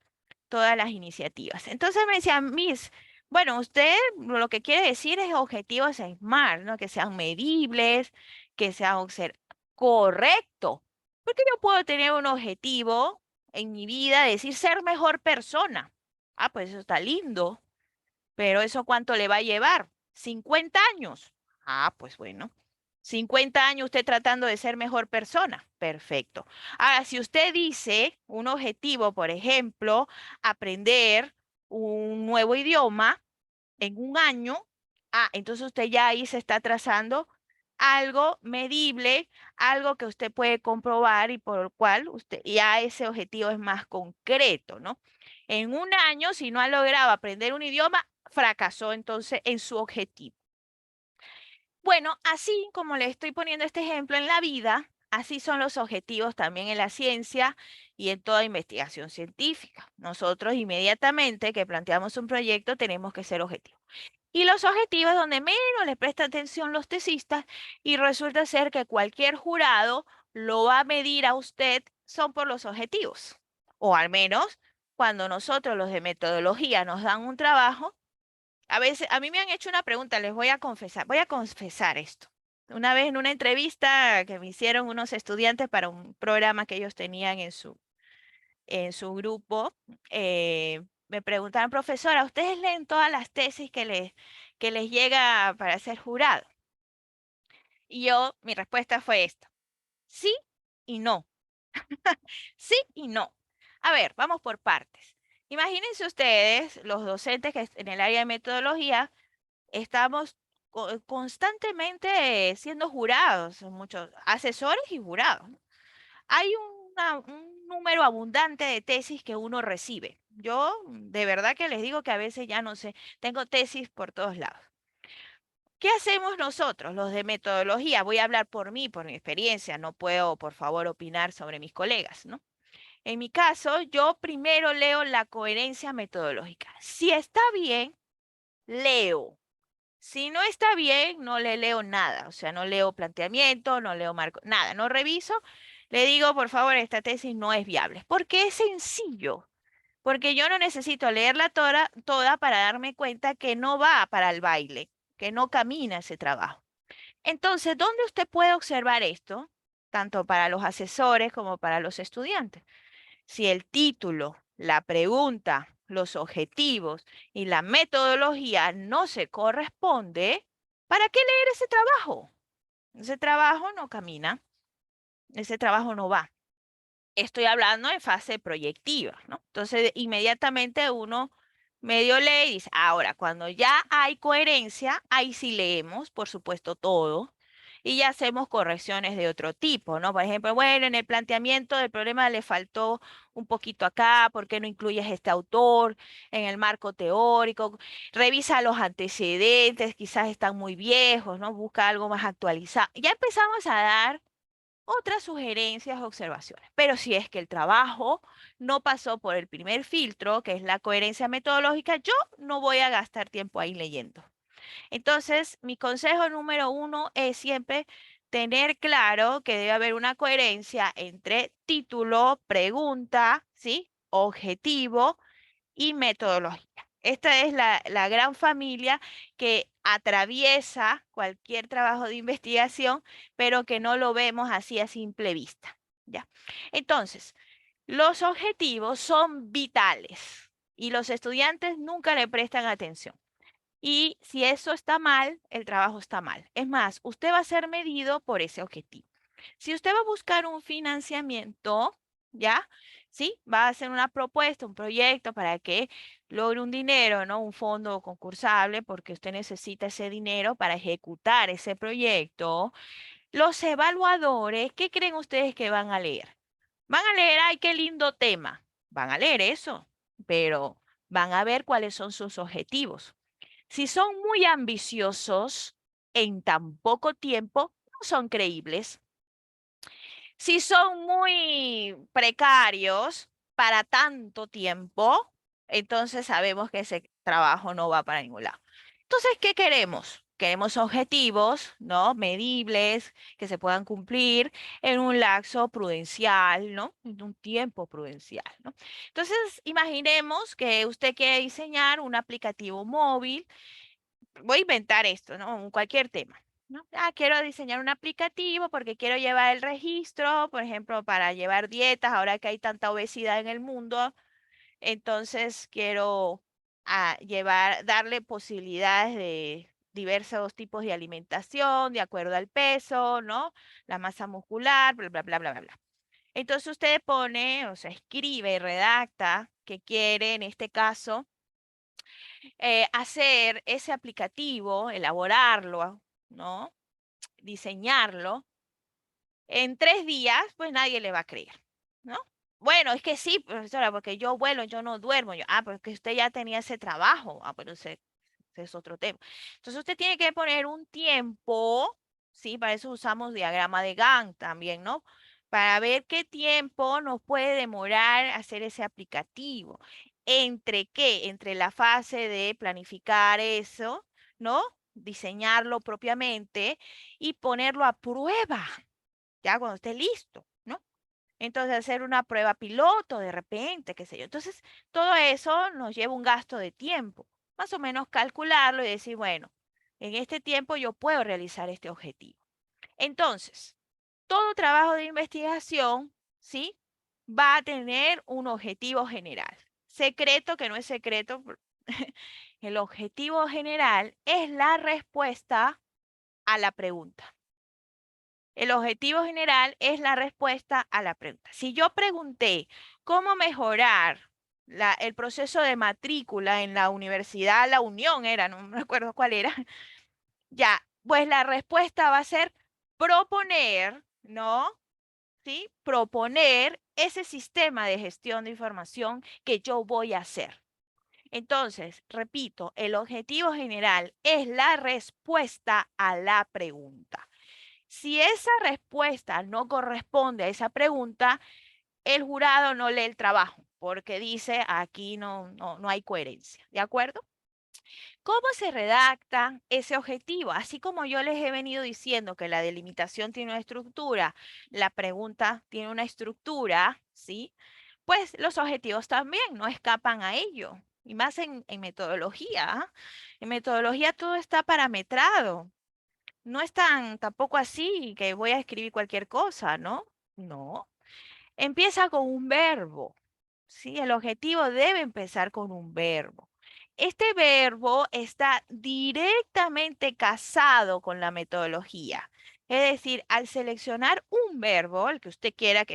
todas las iniciativas. Entonces me decía, Miss, bueno, usted lo que quiere decir es objetivos SMART, ¿no? Que sean medibles, que sean ser correcto. Porque yo puedo tener un objetivo en mi vida, decir ser mejor persona. Ah, pues eso está lindo, pero ¿eso cuánto le va a llevar? 50 años. Ah, pues bueno. 50 años usted tratando de ser mejor persona. Perfecto. Ahora, si usted dice un objetivo, por ejemplo, aprender un nuevo idioma en un año, ah, entonces usted ya ahí se está trazando algo medible, algo que usted puede comprobar y por lo cual usted ya ese objetivo es más concreto, ¿no? En un año, si no ha logrado aprender un idioma, fracasó entonces en su objetivo. Bueno, así como le estoy poniendo este ejemplo en la vida, así son los objetivos también en la ciencia y en toda investigación científica. Nosotros inmediatamente que planteamos un proyecto tenemos que ser objetivos. Y los objetivos donde menos le presta atención los tesistas y resulta ser que cualquier jurado lo va a medir a usted son por los objetivos. O al menos cuando nosotros los de metodología nos dan un trabajo, a veces, a mí me han hecho una pregunta, les voy a confesar esto. Una vez en una entrevista que me hicieron unos estudiantes para un programa que ellos tenían en su grupo, me preguntaron, profesora, ¿ustedes leen todas las tesis que les llega para ser jurado? Y mi respuesta fue esta, sí y no. Sí y no. A ver, vamos por partes. Imagínense ustedes, los docentes que en el área de metodología, estamos constantemente siendo jurados, muchos asesores y jurados, ¿no? Hay un número abundante de tesis que uno recibe. Yo de verdad que les digo que a veces ya no sé, tengo tesis por todos lados. ¿Qué hacemos nosotros, los de metodología? Voy a hablar por mí, por mi experiencia, no puedo, por favor, opinar sobre mis colegas, ¿no? En mi caso, yo primero leo la coherencia metodológica. Si está bien, leo. Si no está bien, no le leo nada. O sea, no leo planteamiento, no leo marco, nada. No reviso. Le digo, por favor, esta tesis no es viable. Porque es sencillo. Porque yo no necesito leerla toda para darme cuenta que no va para el baile, que no camina ese trabajo. Entonces, ¿dónde usted puede observar esto? Tanto para los asesores como para los estudiantes. Si el título, la pregunta, los objetivos y la metodología no se corresponde, ¿para qué leer ese trabajo? Ese trabajo no camina, ese trabajo no va. Estoy hablando en fase proyectiva, ¿no? Entonces, inmediatamente uno medio lee y dice, ahora, cuando ya hay coherencia, ahí sí leemos, por supuesto, todo, y ya hacemos correcciones de otro tipo, ¿no? Por ejemplo, bueno, en el planteamiento del problema le faltó un poquito acá, ¿por qué no incluyes este autor en el marco teórico? Revisa los antecedentes, quizás están muy viejos, ¿no? Busca algo más actualizado. Ya empezamos a dar otras sugerencias o observaciones. Pero si es que el trabajo no pasó por el primer filtro, que es la coherencia metodológica, yo no voy a gastar tiempo ahí leyendo. Entonces, mi consejo número uno es siempre tener claro que debe haber una coherencia entre título, pregunta, ¿sí? Objetivo y metodología. Esta es la gran familia que atraviesa cualquier trabajo de investigación, pero que no lo vemos así a simple vista. ¿Ya? Entonces, los objetivos son vitales y los estudiantes nunca le prestan atención. Y si eso está mal, el trabajo está mal. Es más, usted va a ser medido por ese objetivo. Si usted va a buscar un financiamiento, ¿ya? ¿Sí? Va a hacer una propuesta, un proyecto para que logre un dinero, ¿no? Un fondo concursable, porque usted necesita ese dinero para ejecutar ese proyecto. Los evaluadores, ¿qué creen ustedes que van a leer? Van a leer, ay, qué lindo tema. Van a leer eso, pero van a ver cuáles son sus objetivos. Si son muy ambiciosos en tan poco tiempo, no son creíbles. Si son muy precarios para tanto tiempo, entonces sabemos que ese trabajo no va para ningún lado. Entonces, ¿qué queremos? Queremos objetivos, ¿no? Medibles, que se puedan cumplir en un lapso prudencial, ¿no? En un tiempo prudencial, ¿no? Entonces, imaginemos que usted quiere diseñar un aplicativo móvil. Voy a inventar esto, ¿no? Cualquier tema, ¿no? Ah, quiero diseñar un aplicativo porque quiero llevar el registro, por ejemplo, para llevar dietas, ahora que hay tanta obesidad en el mundo, entonces quiero darle posibilidades de diversos tipos de alimentación, de acuerdo al peso, ¿no? La masa muscular, bla, bla, bla, bla, bla, bla. Entonces usted pone, o sea, escribe, redacta que quiere, en este caso, hacer ese aplicativo, elaborarlo, ¿no? Diseñarlo, en 3 días, pues nadie le va a creer, ¿no? Bueno, es que sí, profesora, porque yo vuelo, yo no duermo. Pero es que usted ya tenía ese trabajo. Pero ese es otro tema. Entonces usted tiene que poner un tiempo, ¿sí? Para eso usamos diagrama de Gantt también, ¿no? Para ver qué tiempo nos puede demorar hacer ese aplicativo. ¿Entre qué? Entre la fase de planificar eso, ¿no? Diseñarlo propiamente y ponerlo a prueba, ya cuando esté listo, ¿no? Entonces hacer una prueba piloto de repente, qué sé yo. Entonces, todo eso nos lleva un gasto de tiempo. Más o menos calcularlo y decir, bueno, en este tiempo yo puedo realizar este objetivo. Entonces, todo trabajo de investigación, ¿sí? Va a tener un objetivo general. Secreto que no es secreto. El objetivo general es la respuesta a la pregunta. El objetivo general es la respuesta a la pregunta. Si yo pregunté cómo mejorar el proceso de matrícula en la Universidad La Unión, era, no me acuerdo cuál era, ya, pues la respuesta va a ser proponer, ¿no? ¿Sí? Proponer ese sistema de gestión de información que yo voy a hacer. Entonces, repito, el objetivo general es la respuesta a la pregunta. Si esa respuesta no corresponde a esa pregunta, el jurado no lee el trabajo porque dice aquí no hay coherencia. ¿De acuerdo? ¿Cómo se redacta ese objetivo? Así como yo les he venido diciendo que la delimitación tiene una estructura, la pregunta tiene una estructura, ¿sí? Pues los objetivos también no escapan a ello. Y más en metodología. ¿Ah? En metodología todo está parametrado. No es tampoco así que voy a escribir cualquier cosa, ¿no? No. Empieza con un verbo. ¿Sí? El objetivo debe empezar con un verbo. Este verbo está directamente casado con la metodología. Es decir, al seleccionar un verbo, el que usted quiera,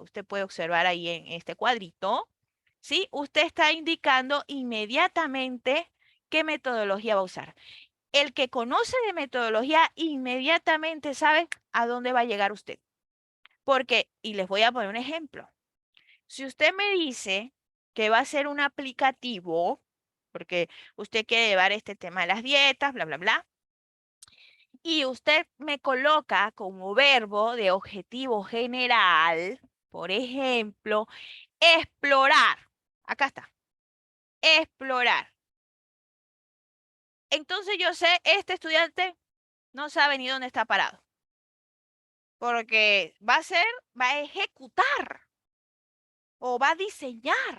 usted puede observar ahí en este cuadrito, ¿sí? Usted está indicando inmediatamente qué metodología va a usar. El que conoce de metodología inmediatamente sabe a dónde va a llegar usted. Porque, y les voy a poner un ejemplo. Si usted me dice que va a ser un aplicativo, porque usted quiere llevar este tema de las dietas, bla, bla, bla, y usted me coloca como verbo de objetivo general, por ejemplo, explorar. Acá está, explorar. Entonces yo sé, este estudiante no sabe ni dónde está parado, porque va a ejecutar o va a diseñar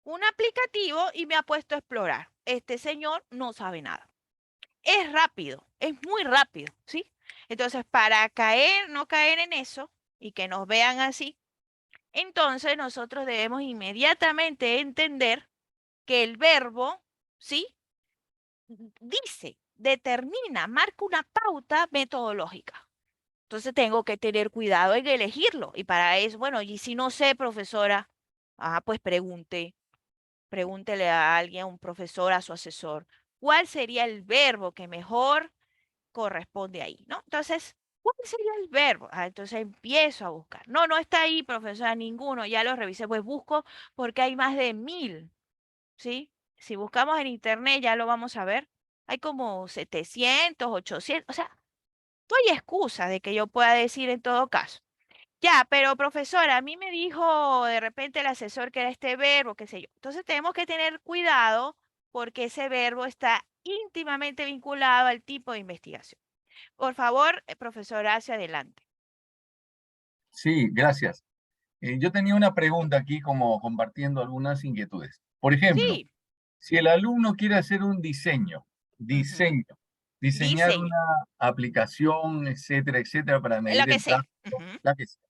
un aplicativo y me ha puesto a explorar. Este señor no sabe nada. Es rápido, es muy rápido, ¿sí? Entonces, para no caer en eso y que nos vean así, entonces nosotros debemos inmediatamente entender que el verbo, ¿sí? Dice, determina, marca una pauta metodológica. Entonces tengo que tener cuidado en elegirlo. Y para eso, bueno, y si no sé, profesora, pues pregúntele a alguien, a un profesor, a su asesor, ¿cuál sería el verbo que mejor corresponde ahí? ¿No? Entonces, ¿cuál sería el verbo? Entonces empiezo a buscar. No, no está ahí, profesora, ninguno, ya lo revisé, pues busco porque hay más de 1000, ¿sí? Si buscamos en internet ya lo vamos a ver. Hay como 700, 800, o sea, no hay excusa de que yo pueda decir en todo caso. Ya, pero profesora, a mí me dijo de repente el asesor que era este verbo, qué sé yo. Entonces tenemos que tener cuidado porque ese verbo está íntimamente vinculado al tipo de investigación. Por favor, profesora, hacia adelante. Sí, gracias. Yo tenía una pregunta aquí como compartiendo algunas inquietudes. Por ejemplo, Sí, si el alumno quiere hacer un ujú, diseñar diseño, una aplicación, etcétera, etcétera, para lo medir que el sea. tráfico, Ujú. la que sea.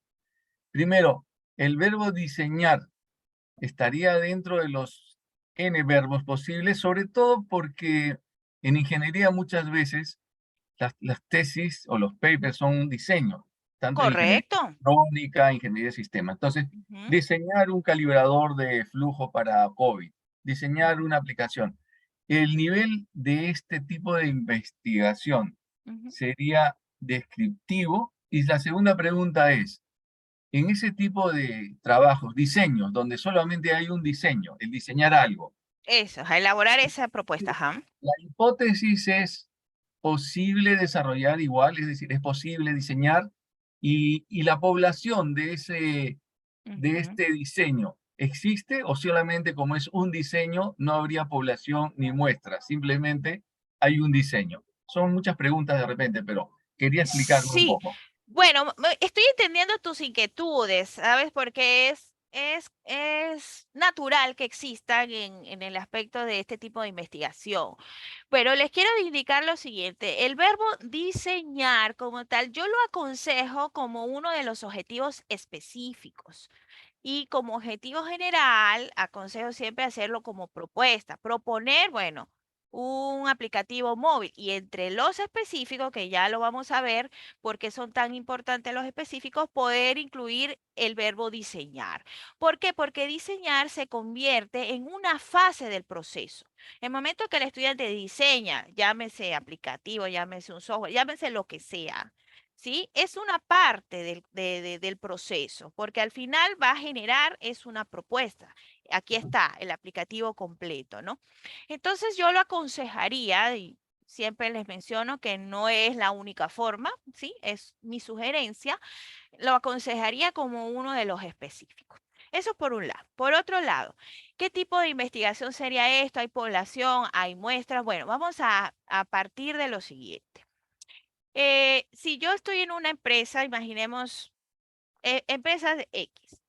Primero, el verbo diseñar estaría dentro de los N verbos posibles, sobre todo porque en ingeniería muchas veces las tesis o los papers son un diseño, tanto en ingeniería Correcto. electrónica, ingeniería de sistemas. Entonces, Ujú, diseñar un calibrador de flujo para COVID, diseñar ujú, una aplicación. El nivel de este tipo de investigación ujú. sería descriptivo. Y la segunda pregunta es, en ese tipo de trabajos, diseños, donde solamente hay un diseño, el diseñar algo, Eso, a elaborar esa propuesta, ajá. la hipótesis es posible desarrollar igual, es decir, es posible diseñar y la población de Ujú. este diseño existe o solamente como es un diseño no habría población ni muestra, simplemente hay un diseño. Son muchas preguntas de repente, pero quería explicarme un Sí, poco. bueno, estoy entendiendo tus inquietudes, ¿sabes? Porque es natural que existan en el aspecto de este tipo de investigación. Pero les quiero indicar lo siguiente, el verbo diseñar como tal, yo lo aconsejo como uno de los objetivos específicos. Y como objetivo general, aconsejo siempre hacerlo como propuesta. Proponer, bueno, un aplicativo móvil y entre los específicos, que ya lo vamos a ver, por qué son tan importantes los específicos, poder incluir el verbo diseñar. ¿Por qué? Porque diseñar se convierte en una fase del proceso. En el momento que el estudiante diseña, llámese aplicativo, llámese un software, llámese lo que sea, ¿sí? Es una parte del proceso, porque al final va a generar, es una propuesta. Aquí está el aplicativo completo, ¿no? Entonces yo lo aconsejaría, y siempre les menciono que no es la única forma, ¿sí? Es mi sugerencia, lo aconsejaría como uno de los específicos. Eso por un lado. Por otro lado, ¿qué tipo de investigación sería esto? ¿Hay población? ¿Hay muestras? Bueno, vamos a partir de lo siguiente. Si yo estoy en una empresa, imaginemos empresas de X.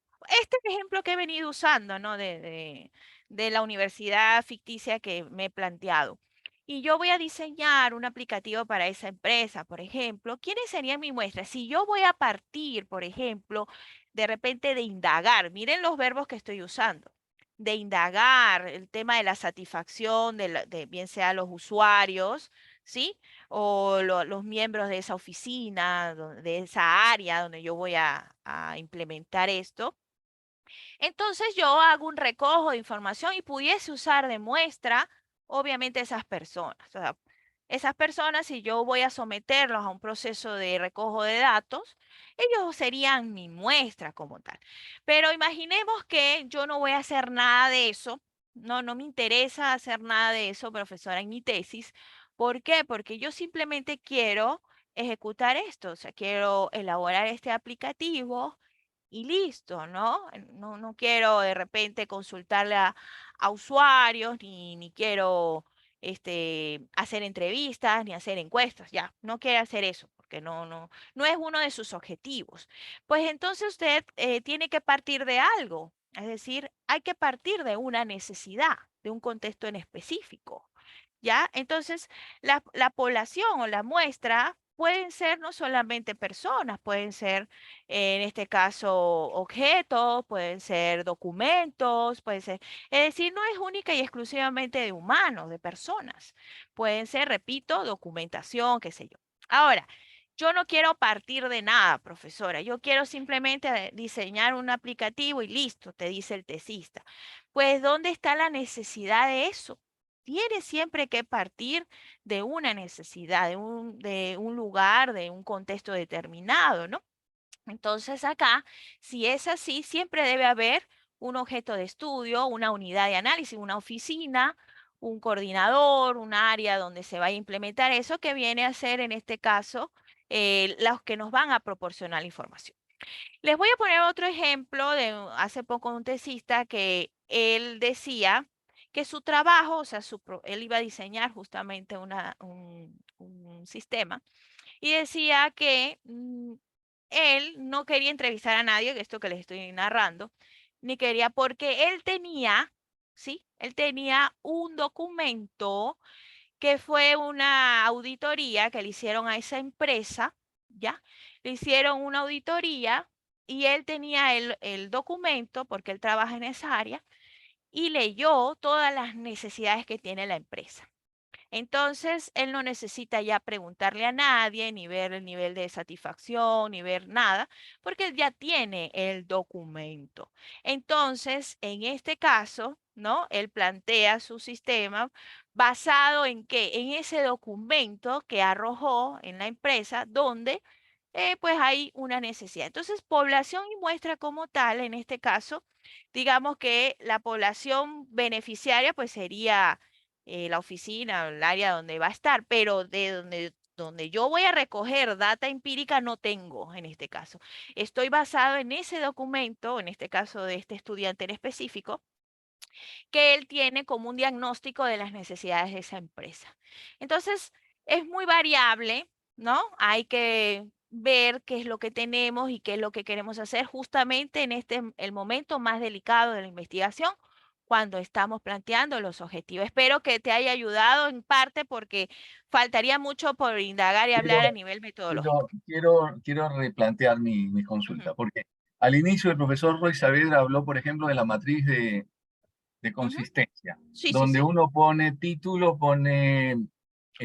Este ejemplo que he venido usando, ¿no? De la universidad ficticia que me he planteado. Y yo voy a diseñar un aplicativo para esa empresa, por ejemplo. ¿Quiénes serían mi muestra? Si yo voy a partir, por ejemplo, de repente de indagar, miren los verbos que estoy usando. De indagar el tema de la satisfacción de bien sea los usuarios, ¿sí? O los miembros de esa oficina, de esa área donde yo voy a implementar esto. Entonces yo hago un recojo de información y pudiese usar de muestra, obviamente, esas personas. O sea, esas personas, si yo voy a someterlos a un proceso de recojo de datos, ellos serían mi muestra como tal. Pero imaginemos que yo no voy a hacer nada de eso. No, no me interesa hacer nada de eso, profesora, en mi tesis. ¿Por qué? Porque yo simplemente quiero ejecutar esto, o sea, quiero elaborar este aplicativo y listo, ¿no? No quiero de repente consultarle a usuarios, ni quiero hacer entrevistas, ni hacer encuestas, ya, no quiere hacer eso, porque no es uno de sus objetivos. Pues entonces usted tiene que partir de algo, es decir, hay que partir de una necesidad, de un contexto en específico. ¿Ya? Entonces, la población o la muestra pueden ser no solamente personas, pueden ser, en este caso, objetos, pueden ser documentos, pueden ser, es decir, no es única y exclusivamente de humanos, de personas. Pueden ser, repito, documentación, qué sé yo. Ahora, yo no quiero partir de nada, profesora. Yo quiero simplemente diseñar un aplicativo y listo, te dice el tesista. Pues, ¿dónde está la necesidad de eso? Tiene siempre que partir de una necesidad, de un lugar, de un contexto determinado, ¿no? Entonces acá, si es así, siempre debe haber un objeto de estudio, una unidad de análisis, una oficina, un coordinador, un área donde se va a implementar eso que viene a ser, en este caso, los que nos van a proporcionar la información. Les voy a poner otro ejemplo de hace poco un tesista que él decía que su trabajo, o sea, él iba a diseñar justamente un sistema y decía que él no quería entrevistar a nadie, esto que les estoy narrando, ni quería porque él tenía, ¿sí? Él tenía un documento que fue una auditoría que le hicieron a esa empresa, ¿ya? Le hicieron una auditoría y él tenía el documento, porque él trabaja en esa área, y leyó todas las necesidades que tiene la empresa. Entonces, él no necesita ya preguntarle a nadie, ni ver el nivel de satisfacción, ni ver nada, porque él ya tiene el documento. Entonces, en este caso, ¿no? Él plantea su sistema basado en qué? En ese documento que arrojó en la empresa, donde pues hay una necesidad. Entonces, población y muestra como tal, en este caso, digamos que la población beneficiaria pues sería la oficina, el área donde va a estar, pero donde yo voy a recoger data empírica no tengo en este caso. Estoy basado en ese documento, en este caso de este estudiante en específico, que él tiene como un diagnóstico de las necesidades de esa empresa. Entonces, es muy variable, ¿no? Hay que ver qué es lo que tenemos y qué es lo que queremos hacer justamente en el momento más delicado de la investigación, cuando estamos planteando los objetivos. Espero que te haya ayudado en parte porque faltaría mucho por indagar y hablar a Quiero, nivel metodológico. quiero replantear mi Ujú, consulta, porque al inicio el profesor Roy Saavedra habló, por ejemplo, de la matriz de consistencia, Sí, sí, donde sí. uno pone título, pone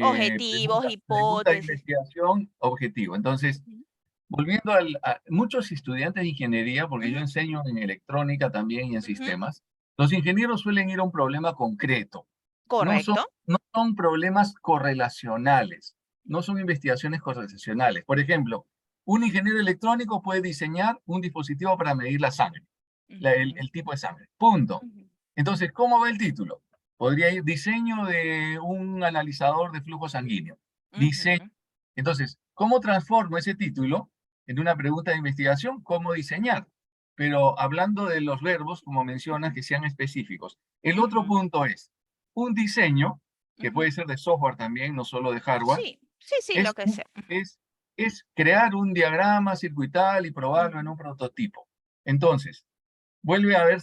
Objetivos, pregunta de hipótesis. investigación, objetivo. Entonces, Ujú, volviendo a muchos estudiantes de ingeniería, porque yo ujú, enseño en electrónica también y en ujú. sistemas, los ingenieros suelen ir a un problema concreto. Correcto. No son problemas correlacionales, no son investigaciones correlacionales. Por ejemplo, un ingeniero electrónico puede diseñar un dispositivo para medir la sangre, Ujú, el tipo de sangre. Punto. ujú, Entonces, ¿cómo va el título? Podría ir diseño de un analizador de flujo sanguíneo. Diseño. ujú, Entonces, ¿cómo transformo ese título en una pregunta de investigación? ¿Cómo diseñar? Pero hablando de los verbos, como mencionas, que sean específicos. El otro ujú, punto es, un diseño, que ujú. puede ser de software también, no solo de hardware, Sí, sí, sí, lo es, que sea. es, es crear un diagrama circuital y probarlo en Ujú, un prototipo. Entonces,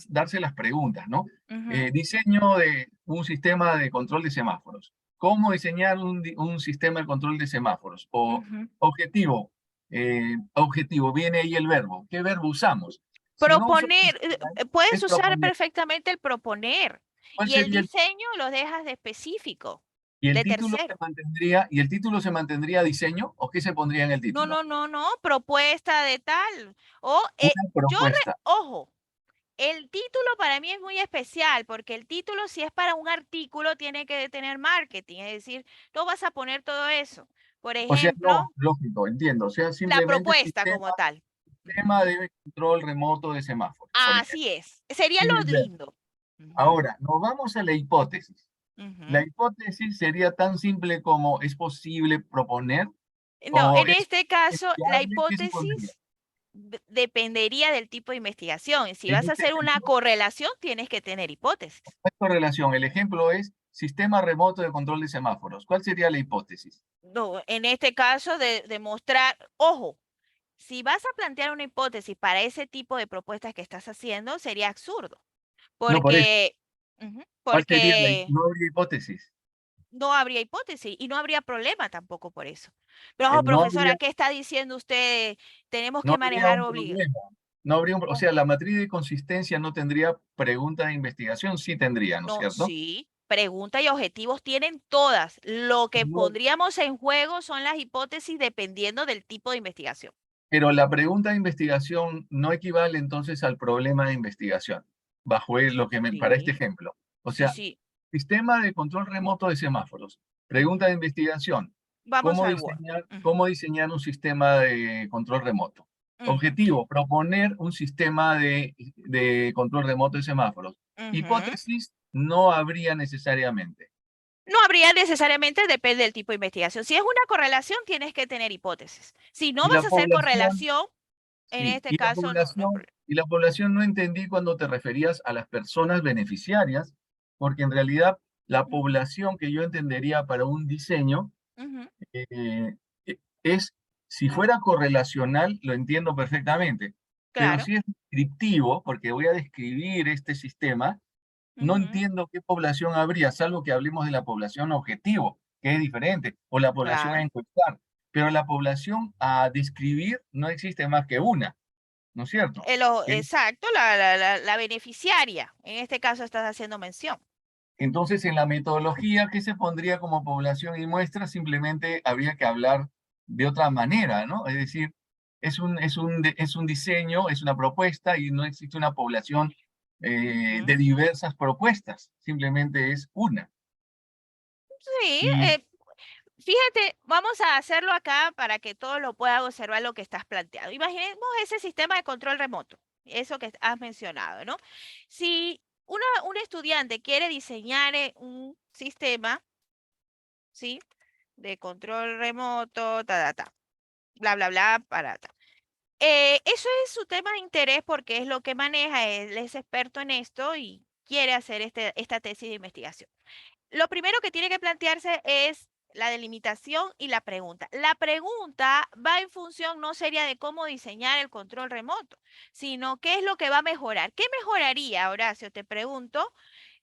darse las preguntas, ¿no? ujú, Diseño de un sistema de control de semáforos. ¿Cómo diseñar un sistema de control de semáforos? O ujú. objetivo, viene ahí el verbo. ¿Qué verbo usamos? Si no uso Proponer, puedes es usar proponer. perfectamente el proponer ¿Cuál y el sería diseño lo dejas de específico, y el de título se tercero. mantendría, y el título se mantendría diseño, o qué se pondría en el No, título? no, no, no, propuesta de tal. O Una propuesta. ojo, el título para mí es muy especial porque el título si es para un artículo tiene que tener marketing, es decir, no vas a poner todo eso. Por O sea, no, ejemplo, lógico, entiendo. O sea, la simplemente propuesta como tal. sistema Ujú. de control remoto de semáforos, por ejemplo. Así es. Sería Sin el lo verbo. lindo. Ujú, Ahora, nos vamos a la hipótesis. La ujú. hipótesis sería tan simple como ¿es posible proponer No, o en es este caso, la deseable? ¿Qué se pondría? hipótesis dependería del tipo de investigación. Si En vas a este hacer una ejemplo, correlación, tienes que tener hipótesis. no hay correlación. El ejemplo es sistema remoto de control de semáforos. ¿Cuál sería la hipótesis? No, en este caso, de demostrar, ojo, si vas a plantear una hipótesis para ese tipo de propuestas que estás haciendo, sería absurdo, No, por eso. porque, ujú, ¿Cuál sería porque no habría hipótesis? no habría hipótesis y no habría problema tampoco por eso. Pero, ojo, No profesora, habría, ¿qué está diciendo usted? Tenemos no que habría manejar un problema. No habría o sea, la matriz de consistencia no tendría pregunta de investigación, sí tendría, ¿no es No, cierto? sí, preguntas y objetivos tienen todas. Lo que No, pondríamos en juego son las hipótesis dependiendo del tipo de investigación. pero la pregunta de investigación no equivale entonces al problema de investigación, bajo para este Sí, ejemplo. O sí, sea, sí. sistema de control remoto de semáforos. Pregunta Ujú. de investigación, Vamos al Word. Ujú, cómo diseñar un sistema de control remoto? ujú, Objetivo, proponer un sistema de control remoto de semáforos. ujú. Hipótesis, no habría necesariamente. No habría necesariamente, depende del tipo de investigación. Si es una correlación, tienes que tener hipótesis. Si no Y vas la a hacer población, correlación, en sí, este caso no hay problema. y la población no entendí cuando te referías a las personas beneficiarias, porque en realidad la Ujú, población que yo entendería para un diseño ujú, eh, es, si fuera correlacional, lo entiendo perfectamente, pero claro. si es descriptivo, porque voy a describir este sistema, no Ujú, entiendo qué población habría, salvo que hablemos de la población objetivo, que es diferente, o la población a claro. encuestar, pero la población a describir no existe más que una, ¿no es cierto? Exacto, la beneficiaria. En este caso estás haciendo mención. Entonces, en la metodología, ¿qué se pondría como población y muestra? Simplemente habría que hablar de otra manera, ¿no? Es decir, es un diseño, es una propuesta y no existe una población Ujú. de diversas propuestas, simplemente es una. Sí, Y fíjate, vamos a hacerlo acá para que todos lo puedan observar lo que estás planteando. Imaginemos ese sistema de control remoto, eso que has mencionado, ¿no? Si un estudiante quiere diseñar un sistema, ¿sí? De control remoto, bla, bla, bla, para ta. Eso es su tema de interés porque es lo que maneja, él es experto en esto y quiere hacer esta tesis de investigación. Lo primero que tiene que plantearse es la delimitación y la pregunta. La pregunta va en función no sería de cómo diseñar el control remoto, sino qué es lo que va a mejorar. ¿Qué mejoraría, Horacio? Te pregunto,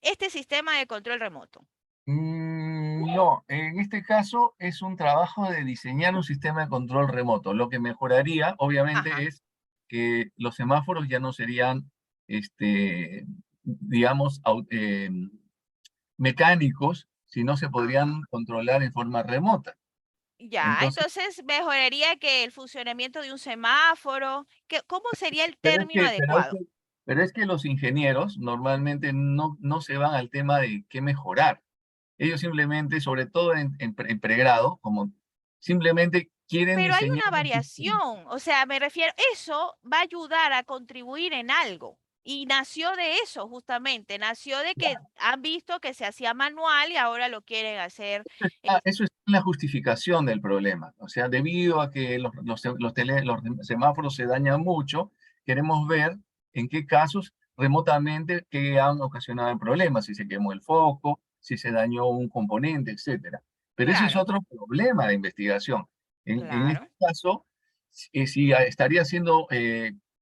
este sistema de control remoto. no, en este caso es un trabajo de diseñar un sistema de control remoto. Lo que mejoraría, Ajá. obviamente, es que los semáforos ya no serían este, digamos, mecánicos, si no se podrían Ajá. controlar en forma remota. Ya, Entonces, entonces mejoraría que el funcionamiento de un semáforo, ¿cómo sería el pero es término que, pero es adecuado? que, pero es que los ingenieros normalmente no se van al tema de qué mejorar. Ellos simplemente, sobre todo en pregrado, como simplemente quieren Pero hay diseñar una un sistema. variación, o sea, me refiero, eso va a ayudar a contribuir en algo. Y nació de eso, justamente, nació de que han visto que se hacía manual y ahora lo quieren hacer. Eso es la justificación del problema. O sea, debido a que los semáforos se dañan mucho, queremos ver en qué casos remotamente que han ocasionado el problema, si se quemó el foco, si se dañó un componente, etcétera. Pero ese es Claro, otro problema de investigación. En este claro. caso, si estaría haciendo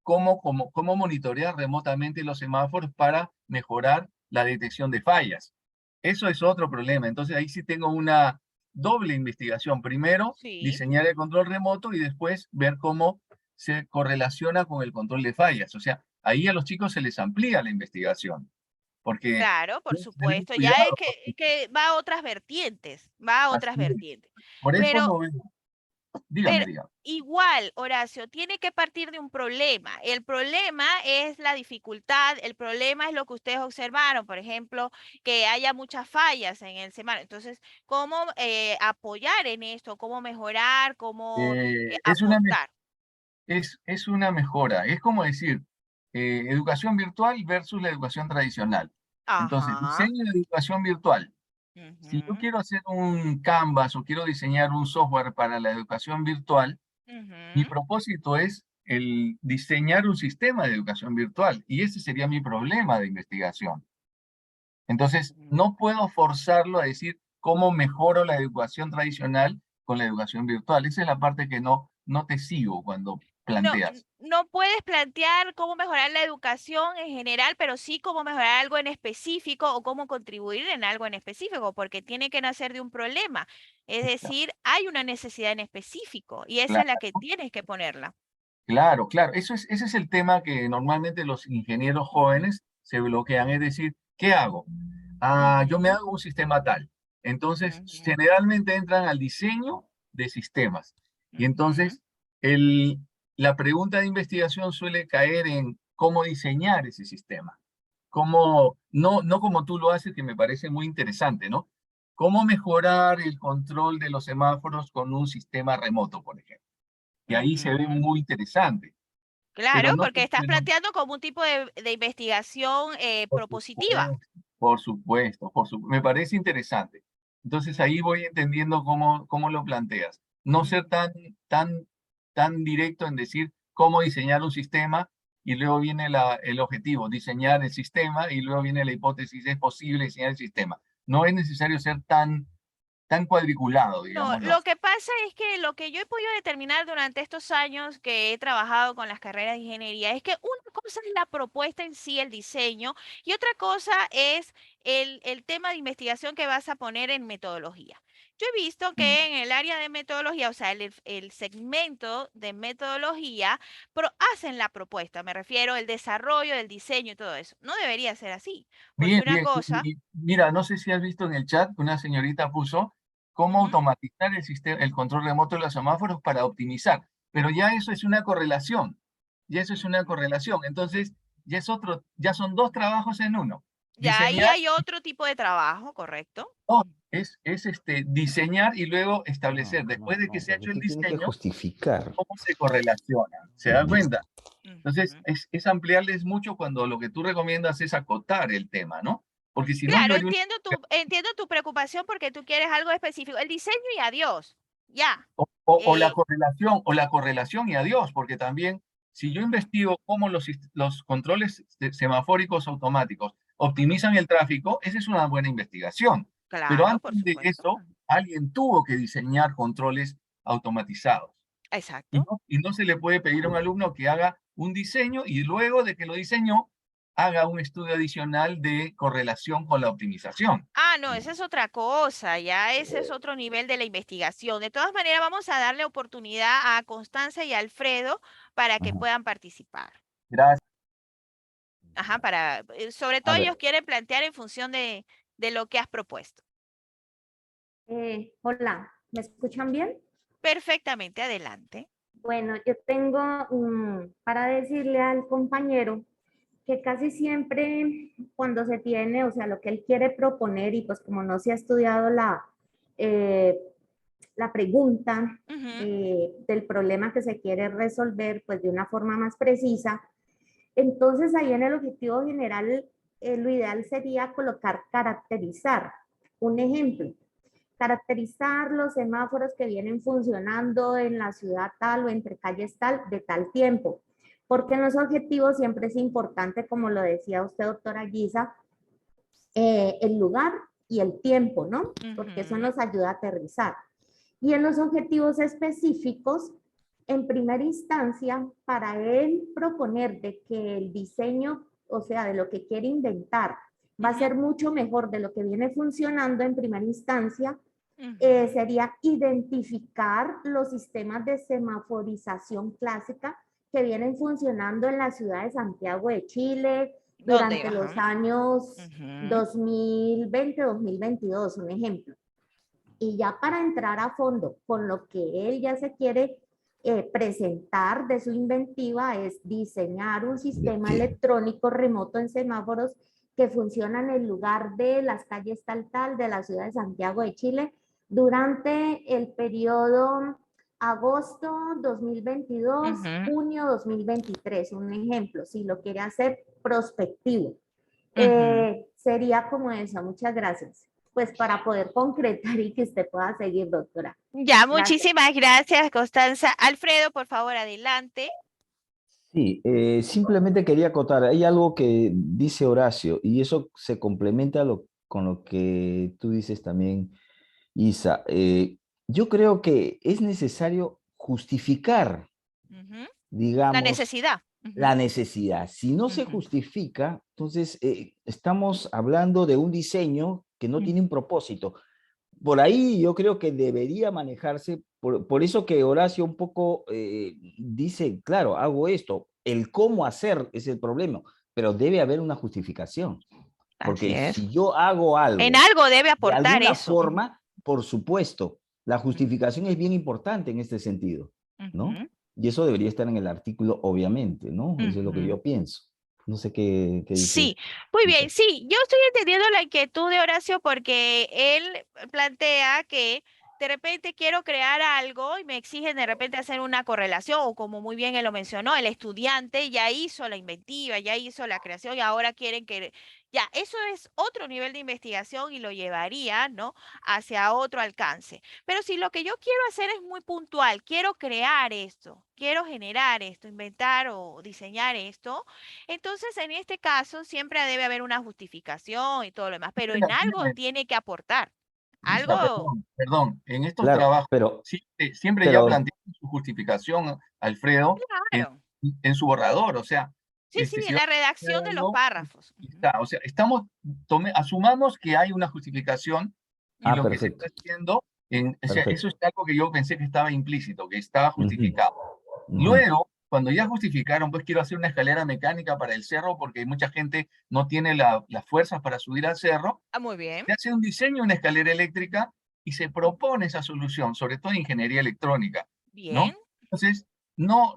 cómo monitorear remotamente los semáforos para mejorar la detección de fallas. Eso es otro problema. Entonces ahí sí tengo una doble investigación. Primero, Sí, diseñar el control remoto y después ver cómo se correlaciona con el control de fallas. O sea, ahí a los chicos se les amplía la investigación, porque claro, por tienen que tener supuesto. Ya es cuidado. que va a otras vertientes, va a otras Así es. vertientes. Por eso Pero lo veo. Pero Dígame, dígame. igual, Horacio, tiene que partir de un problema. El problema es la dificultad, el problema es lo que ustedes observaron, por ejemplo, que haya muchas fallas en el semana. Entonces, ¿cómo apoyar en esto? ¿Cómo mejorar? ¿Cómo Eh, es una, me- aportar? es una mejora. Es como decir, educación virtual versus la educación tradicional. Entonces, Ajá. diseño de educación virtual. Si yo Ujú, quiero hacer un Canvas o quiero diseñar un software para la educación virtual, mi ujú, propósito es el diseñar un sistema de educación virtual y ese sería mi problema de investigación. Entonces, ujú. no puedo forzarlo a decir cómo mejoro la educación tradicional con la educación virtual. Esa es la parte que no te sigo cuando No, planteas. no puedes plantear cómo mejorar la educación en general, pero sí cómo mejorar algo en específico o cómo contribuir en algo en específico, porque tiene que nacer de un problema. Es decir, hay una necesidad en específico y esa es la Claro, que tienes que ponerla. claro, claro. Ese es el tema que normalmente los ingenieros jóvenes se bloquean. Es decir, ¿qué hago? Yo me Ujú, hago un sistema tal. Entonces, ujú, generalmente entran al diseño de sistemas. Y ujú, entonces, la pregunta de investigación suele caer en cómo diseñar ese sistema. No como tú lo haces, que me parece muy interesante, ¿no? ¿Cómo mejorar el control de los semáforos con un sistema remoto, por ejemplo? Y ahí se ve ujú. muy interesante. Claro, Pero no, porque estás pero planteando como un tipo de investigación por propositiva. supuesto, me parece interesante. Entonces ahí voy entendiendo cómo lo planteas. No ser Ujú. tan directo en decir cómo diseñar un sistema y luego viene el objetivo, diseñar el sistema y luego viene la hipótesis, es posible diseñar el sistema. No es necesario ser tan cuadriculado, No, digámoslo lo así. que pasa es que lo que yo he podido determinar durante estos años que he trabajado con las carreras de ingeniería es que una cosa es la propuesta en sí, el diseño, y otra cosa es el tema de investigación que vas a poner en metodología. Yo he visto que en el área de metodología, o sea, el segmento de metodología, hacen la propuesta, me refiero al desarrollo del diseño y todo eso. No debería ser así, porque Bien, una bien. cosa... Mira, no sé si has visto en el chat, una señorita puso cómo Ujú, automatizar el sistema, el control remoto de los semáforos para optimizar. Pero ya eso es una correlación. Ya eso es una ujú. correlación. Entonces, ya son dos trabajos en uno. Ya ahí Diseñar, hay otro tipo de trabajo, ¿correcto? oh, es diseñar y luego establecer, No, después no, de que no, se ha porque hecho el tú tienes que diseño, justificar. cómo se correlaciona. ¿Se da cuenta? Entonces, Ujú. es ampliarles mucho cuando lo que tú recomiendas es acotar el tema, ¿no? Porque si no, Claro, yo haría una entiendo tu preocupación porque tú quieres algo específico. El diseño y adiós. Ya. O Eh, la correlación y adiós, porque también si yo ujú. investigo cómo los controles semafóricos automáticos optimizan el tráfico, esa es una buena investigación. Pero Claro, antes por de supuesto. eso, alguien tuvo que diseñar controles automatizados. Exacto. Y no se le puede pedir a un alumno que haga un diseño y luego de que lo diseñó, haga un estudio adicional de correlación con la optimización. Ah, no, esa es otra cosa, ya ese es otro nivel de la investigación. De todas maneras, vamos a darle oportunidad a Constanza y a Alfredo para que Ajá. puedan participar. Gracias. Ajá, sobre A todo ver, ellos quieren plantear en función de lo que has propuesto. Hola, ¿me escuchan bien? Perfectamente, adelante. Bueno, yo tengo para decirle al compañero que casi siempre cuando se tiene, o sea, lo que él quiere proponer y pues como no se ha estudiado eh, la pregunta Ujú, del problema que se quiere resolver pues de una forma más precisa, entonces ahí en el objetivo general lo ideal sería colocar caracterizar. Un ejemplo, caracterizar los semáforos que vienen funcionando en la ciudad tal o entre calles tal de tal tiempo. Porque en los objetivos siempre es importante, como lo decía usted, doctora Guisa, el lugar y el tiempo, ¿no? Porque eso ujú, nos ayuda a aterrizar. Y en los objetivos específicos, en primera instancia, para él proponer de que el diseño, o sea, de lo que quiere inventar, va a ujú, ser mucho mejor de lo que viene funcionando en primera instancia, ujú. sería identificar los sistemas de semaforización clásica que vienen funcionando en la ciudad de Santiago de Chile ¿Dónde? durante Ajá. los años Ujú, 2020-2022, un ejemplo. Y ya para entrar a fondo con lo que él ya se quiere presentar de su inventiva es diseñar un sistema sí, electrónico remoto en semáforos que funciona en el lugar de las calles tal de la ciudad de Santiago de Chile durante el periodo agosto 2022, ujú, junio 2023, un ejemplo, si lo quiere hacer prospectivo. ujú. Sería como eso, muchas gracias. Pues para poder concretar y que usted pueda seguir, doctora. Ya, Gracias. muchísimas gracias, Constanza. Alfredo, por favor, adelante. sí, simplemente quería acotar, hay algo que dice Horacio y eso se complementa con lo que tú dices también, Isa. Yo creo que es necesario justificar, Ujú. La digamos, necesidad. Ujú, la necesidad. Si no se ujú, justifica, entonces estamos hablando de un diseño que no tiene ujú. un propósito. Por ahí yo creo que debería manejarse, por eso que Horacio un poco dice, claro, hago esto, el cómo hacer es el problema, pero debe haber una justificación, Así porque es. si yo hago En algo algo debe de aportar alguna eso. Ujú, forma, por supuesto, la ujú, justificación es bien importante en este sentido, ¿no? ujú, Y eso debería estar en el artículo, obviamente, ¿no? Eso es lo que ujú. yo pienso. No sé qué dices, Sí, muy bien, Isa. sí, yo estoy entendiendo la inquietud de Horacio porque él plantea que de repente quiero crear algo y me exigen de repente hacer una correlación o como muy bien él lo mencionó, el estudiante ya hizo la inventiva, ya hizo la creación y ahora quieren que, ya, eso es otro nivel de investigación y lo llevaría, ¿no? Hacia otro alcance. Pero si lo que yo quiero hacer es muy puntual, quiero crear esto, quiero generar esto, inventar o diseñar esto. Entonces, en este caso, siempre debe haber una justificación y todo lo demás, pero en algo tiene que aportar. Isa, Algo, perdón, en estos Claro, trabajos siempre ya pero, planteé su justificación, Alfredo, en, claro. en su borrador, o sea, Sí, sí, si en va la a hacer redacción de los algo, párrafos. Ujú, está, o sea, asumamos que hay una justificación y lo que se está perfecto, haciendo, o sea, eso perfecto. es algo que yo pensé que estaba implícito, que estaba Ujú, justificado. ujú. Luego, cuando ya justificaron, pues quiero hacer una escalera mecánica para el cerro porque mucha gente no tiene las fuerzas para subir al cerro, Ah, muy bien. se hace un diseño de una escalera eléctrica y se propone esa solución, sobre todo en ingeniería electrónica, Bien. ¿no? Entonces, no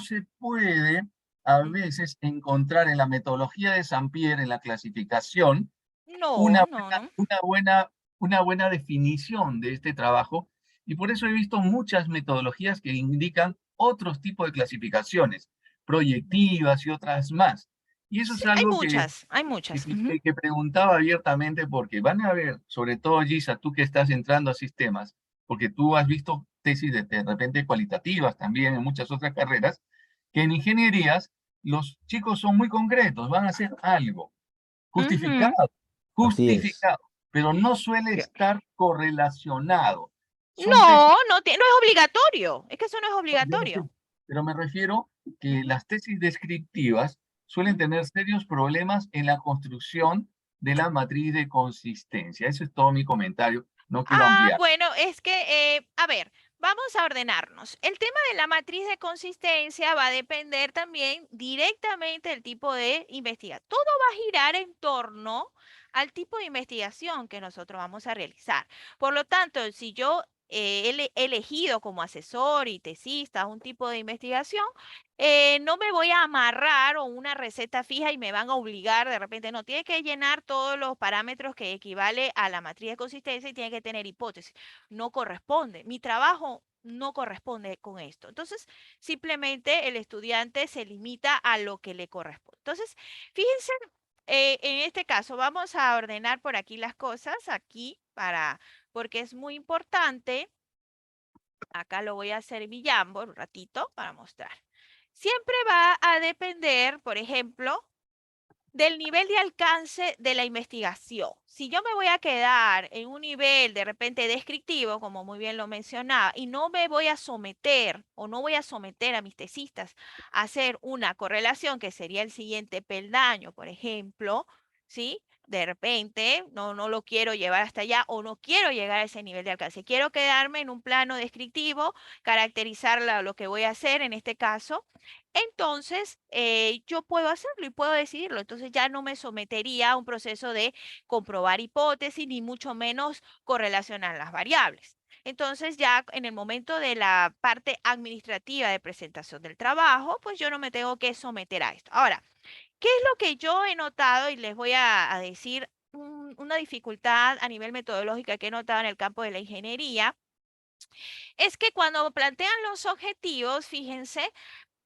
se puede a Ujú. veces encontrar en la metodología de Sampier, en la clasificación, No, no, no. una buena, una buena definición de este trabajo, y por eso he visto muchas metodologías que indican otros tipos de clasificaciones, proyectivas y otras más. Y eso Sí, es algo hay muchas. Ujú. que preguntaba abiertamente porque van a ver, sobre todo Gisa, tú que estás entrando a sistemas, porque tú has visto tesis de repente cualitativas también en muchas otras carreras, que en ingenierías los chicos son muy concretos, van a hacer algo Ujú. justificado, Así es. justificado, pero no suele estar correlacionado. Son tesis, No, no, no es obligatorio. Es que eso no es yo lo sé, obligatorio. pero me refiero que Ujú, las tesis descriptivas suelen ujú. tener serios problemas en la construcción de la matriz de consistencia. Ese es todo mi comentario, no quiero Ah, ampliar. bueno, es que, a ver, vamos a ordenarnos. El tema de la matriz de consistencia va a depender también directamente del tipo de investigación. Todo va a girar en torno al tipo de investigación que nosotros vamos a realizar. Por lo tanto, si yo he elegido como asesor y tesista un tipo de investigación, no me voy a amarrar o una receta fija y me van a obligar de repente, no, tiene que llenar todos los parámetros que equivale a la matriz de consistencia y tiene que tener hipótesis. No corresponde. Mi trabajo no corresponde con esto. Entonces, simplemente el estudiante se limita a lo que le corresponde. Entonces, fíjense, en este caso vamos a ordenar por aquí las cosas, aquí porque es muy importante. Acá lo voy a hacer en mi Jamboard un ratito para mostrar. Siempre va a depender, por ejemplo, del nivel de alcance de la investigación. Si yo me voy a quedar en un nivel de repente descriptivo, como muy bien lo mencionaba, y no me voy a someter o no voy a someter a mis tesistas a hacer una correlación, que sería el siguiente peldaño, por ejemplo, ¿sí? De repente no lo quiero llevar hasta allá o no quiero llegar a ese nivel de alcance. Quiero quedarme en un plano descriptivo, caracterizar lo que voy a hacer en este caso. Entonces, yo puedo hacerlo y puedo decidirlo. Entonces ya no me sometería a un proceso de comprobar hipótesis, ni mucho menos correlacionar las variables. Entonces ya en el momento de la parte administrativa de presentación del trabajo, pues yo no me tengo que someter a esto. Ahora, ¿qué es lo que yo he notado y les voy a decir una dificultad a nivel metodológico que he notado en el campo de la ingeniería? Es que cuando plantean los objetivos, fíjense,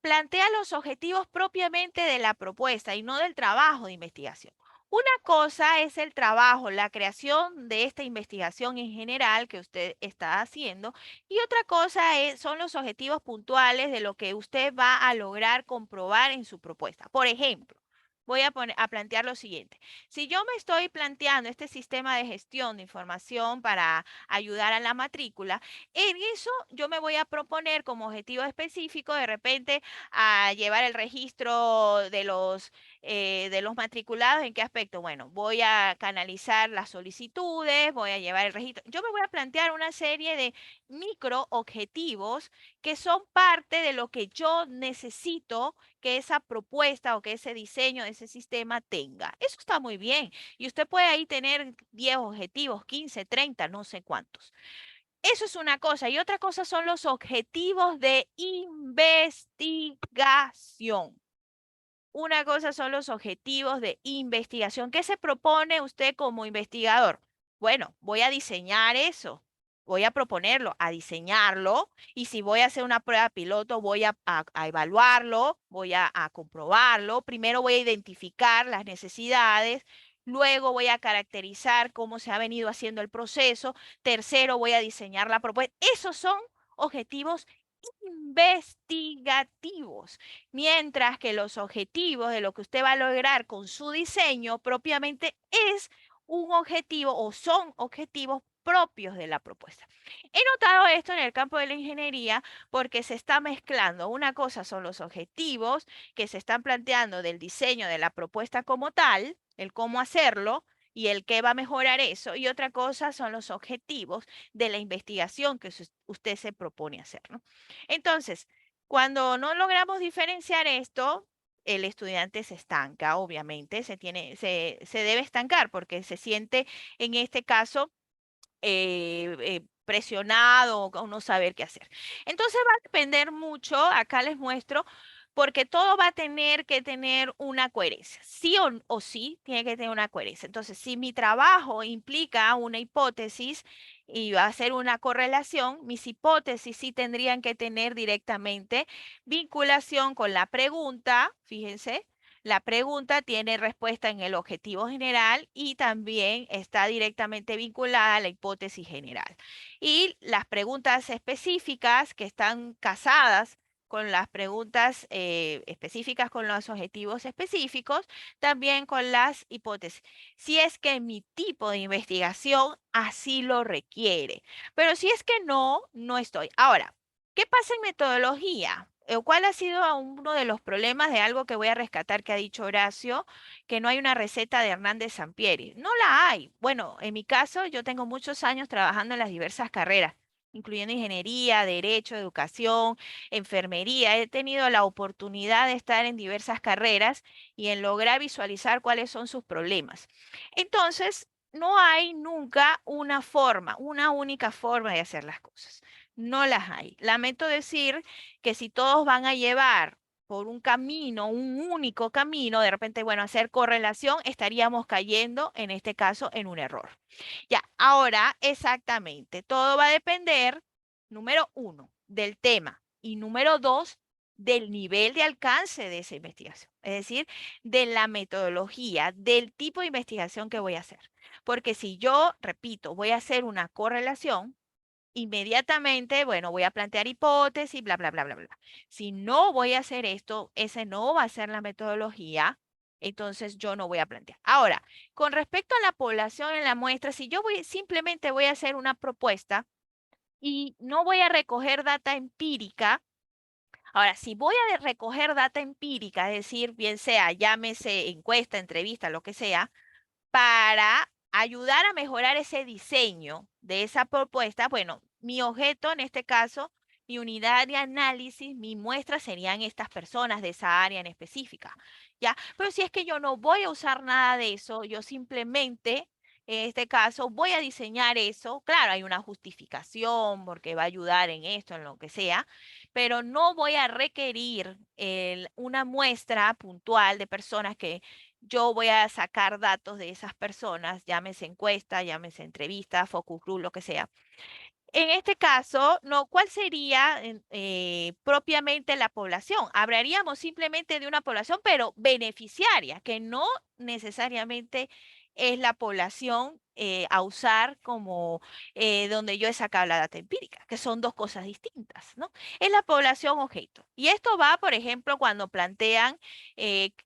plantea los objetivos propiamente de la propuesta y no del trabajo de investigación. Una cosa es el trabajo, la creación de esta investigación en general que usted está haciendo y otra cosa son los objetivos puntuales de lo que usted va a lograr comprobar en su propuesta. Por ejemplo, voy a plantear lo siguiente. Si yo me estoy planteando este sistema de gestión de información para ayudar a la matrícula, en eso yo me voy a proponer como objetivo específico de repente a llevar el registro de los matriculados. ¿En qué aspecto? Bueno, voy a canalizar las solicitudes, voy a llevar el registro. Yo me voy a plantear una serie de micro objetivos que son parte de lo que yo necesito que esa propuesta o que ese diseño de ese sistema tenga. Eso está muy bien. Y usted puede ahí tener 10 objetivos, 15, 30, no sé cuántos. Eso es una cosa. Y otra cosa son los objetivos de investigación. Una cosa son los objetivos de investigación. ¿Qué se propone usted como investigador? Bueno, voy a diseñar eso. Voy a proponerlo, a diseñarlo. Y si voy a hacer una prueba piloto, voy a evaluarlo, voy a comprobarlo. Primero voy a identificar las necesidades. Luego voy a caracterizar cómo se ha venido haciendo el proceso. Tercero, voy a diseñar la propuesta. Esos son objetivos investigativos, mientras que los objetivos de lo que usted va a lograr con su diseño propiamente es un objetivo o son objetivos propios de la propuesta. He notado esto en el campo de la ingeniería porque se está mezclando. Una cosa son los objetivos que se están planteando del diseño de la propuesta como tal, el cómo hacerlo, y el qué va a mejorar eso. Y otra cosa son los objetivos de la investigación que usted se propone hacer, ¿no? Entonces, cuando no logramos diferenciar esto, el estudiante se estanca, obviamente, se debe estancar porque se siente en este caso presionado o no saber qué hacer. Entonces va a depender mucho, acá les muestro, porque todo va a tener que tener una coherencia. Sí o sí tiene que tener una coherencia. Entonces, si mi trabajo implica una hipótesis y va a ser una correlación, mis hipótesis sí tendrían que tener directamente vinculación con la pregunta, fíjense, la pregunta tiene respuesta en el objetivo general y también está directamente vinculada a la hipótesis general. Y las preguntas específicas que están casadas con las preguntas específicas, con los objetivos específicos, también con las hipótesis. Si es que mi tipo de investigación así lo requiere. Pero si es que no estoy. Ahora, ¿qué pasa en metodología? ¿Cuál ha sido uno de los problemas de algo que voy a rescatar que ha dicho Horacio? Que no hay una receta de Hernández Sampieri. No la hay. Bueno, en mi caso, yo tengo muchos años trabajando en las diversas carreras. incluyendo ingeniería, derecho, educación, enfermería. He tenido la oportunidad de estar en diversas carreras y en lograr visualizar cuáles son sus problemas. Entonces, no hay nunca una forma, una única forma de hacer las cosas. No las hay. Lamento decir que si todos van a llevar por un camino, un único camino, de repente, bueno, hacer correlación, estaríamos cayendo, en este caso, en un error. Ya, ahora exactamente, todo va a depender, número uno, del tema y número dos, del nivel de alcance de esa investigación, es decir, de la metodología, del tipo de investigación que voy a hacer. Porque si yo, repito, voy a hacer una correlación, inmediatamente, bueno, voy a plantear hipótesis, bla, bla, bla, bla, bla. Si no voy a hacer esto, ese no va a ser la metodología, entonces yo no voy a plantear. Ahora, con respecto a la población en la muestra, si yo simplemente voy a hacer una propuesta y no voy a recoger data empírica, ahora, si voy a recoger data empírica, es decir, bien sea, llámese encuesta, entrevista, lo que sea, para ayudar a mejorar ese diseño de esa propuesta, bueno, mi objeto en este caso, mi unidad de análisis, mi muestra serían estas personas de esa área en específica, ¿ya? Pero si es que yo no voy a usar nada de eso, yo simplemente, en este caso, voy a diseñar eso. Claro, hay una justificación porque va a ayudar en esto, en lo que sea, pero no voy a requerir una muestra puntual de personas que yo voy a sacar datos de esas personas, llámese encuesta, llámese entrevista, focus group, lo que sea. En este caso, no, ¿cuál sería propiamente la población? Hablaríamos simplemente de una población, pero beneficiaria, que no necesariamente es la población a usar como donde yo he sacado la data empírica, que son dos cosas distintas, ¿no? Es la población objeto. Y esto va, por ejemplo, cuando plantean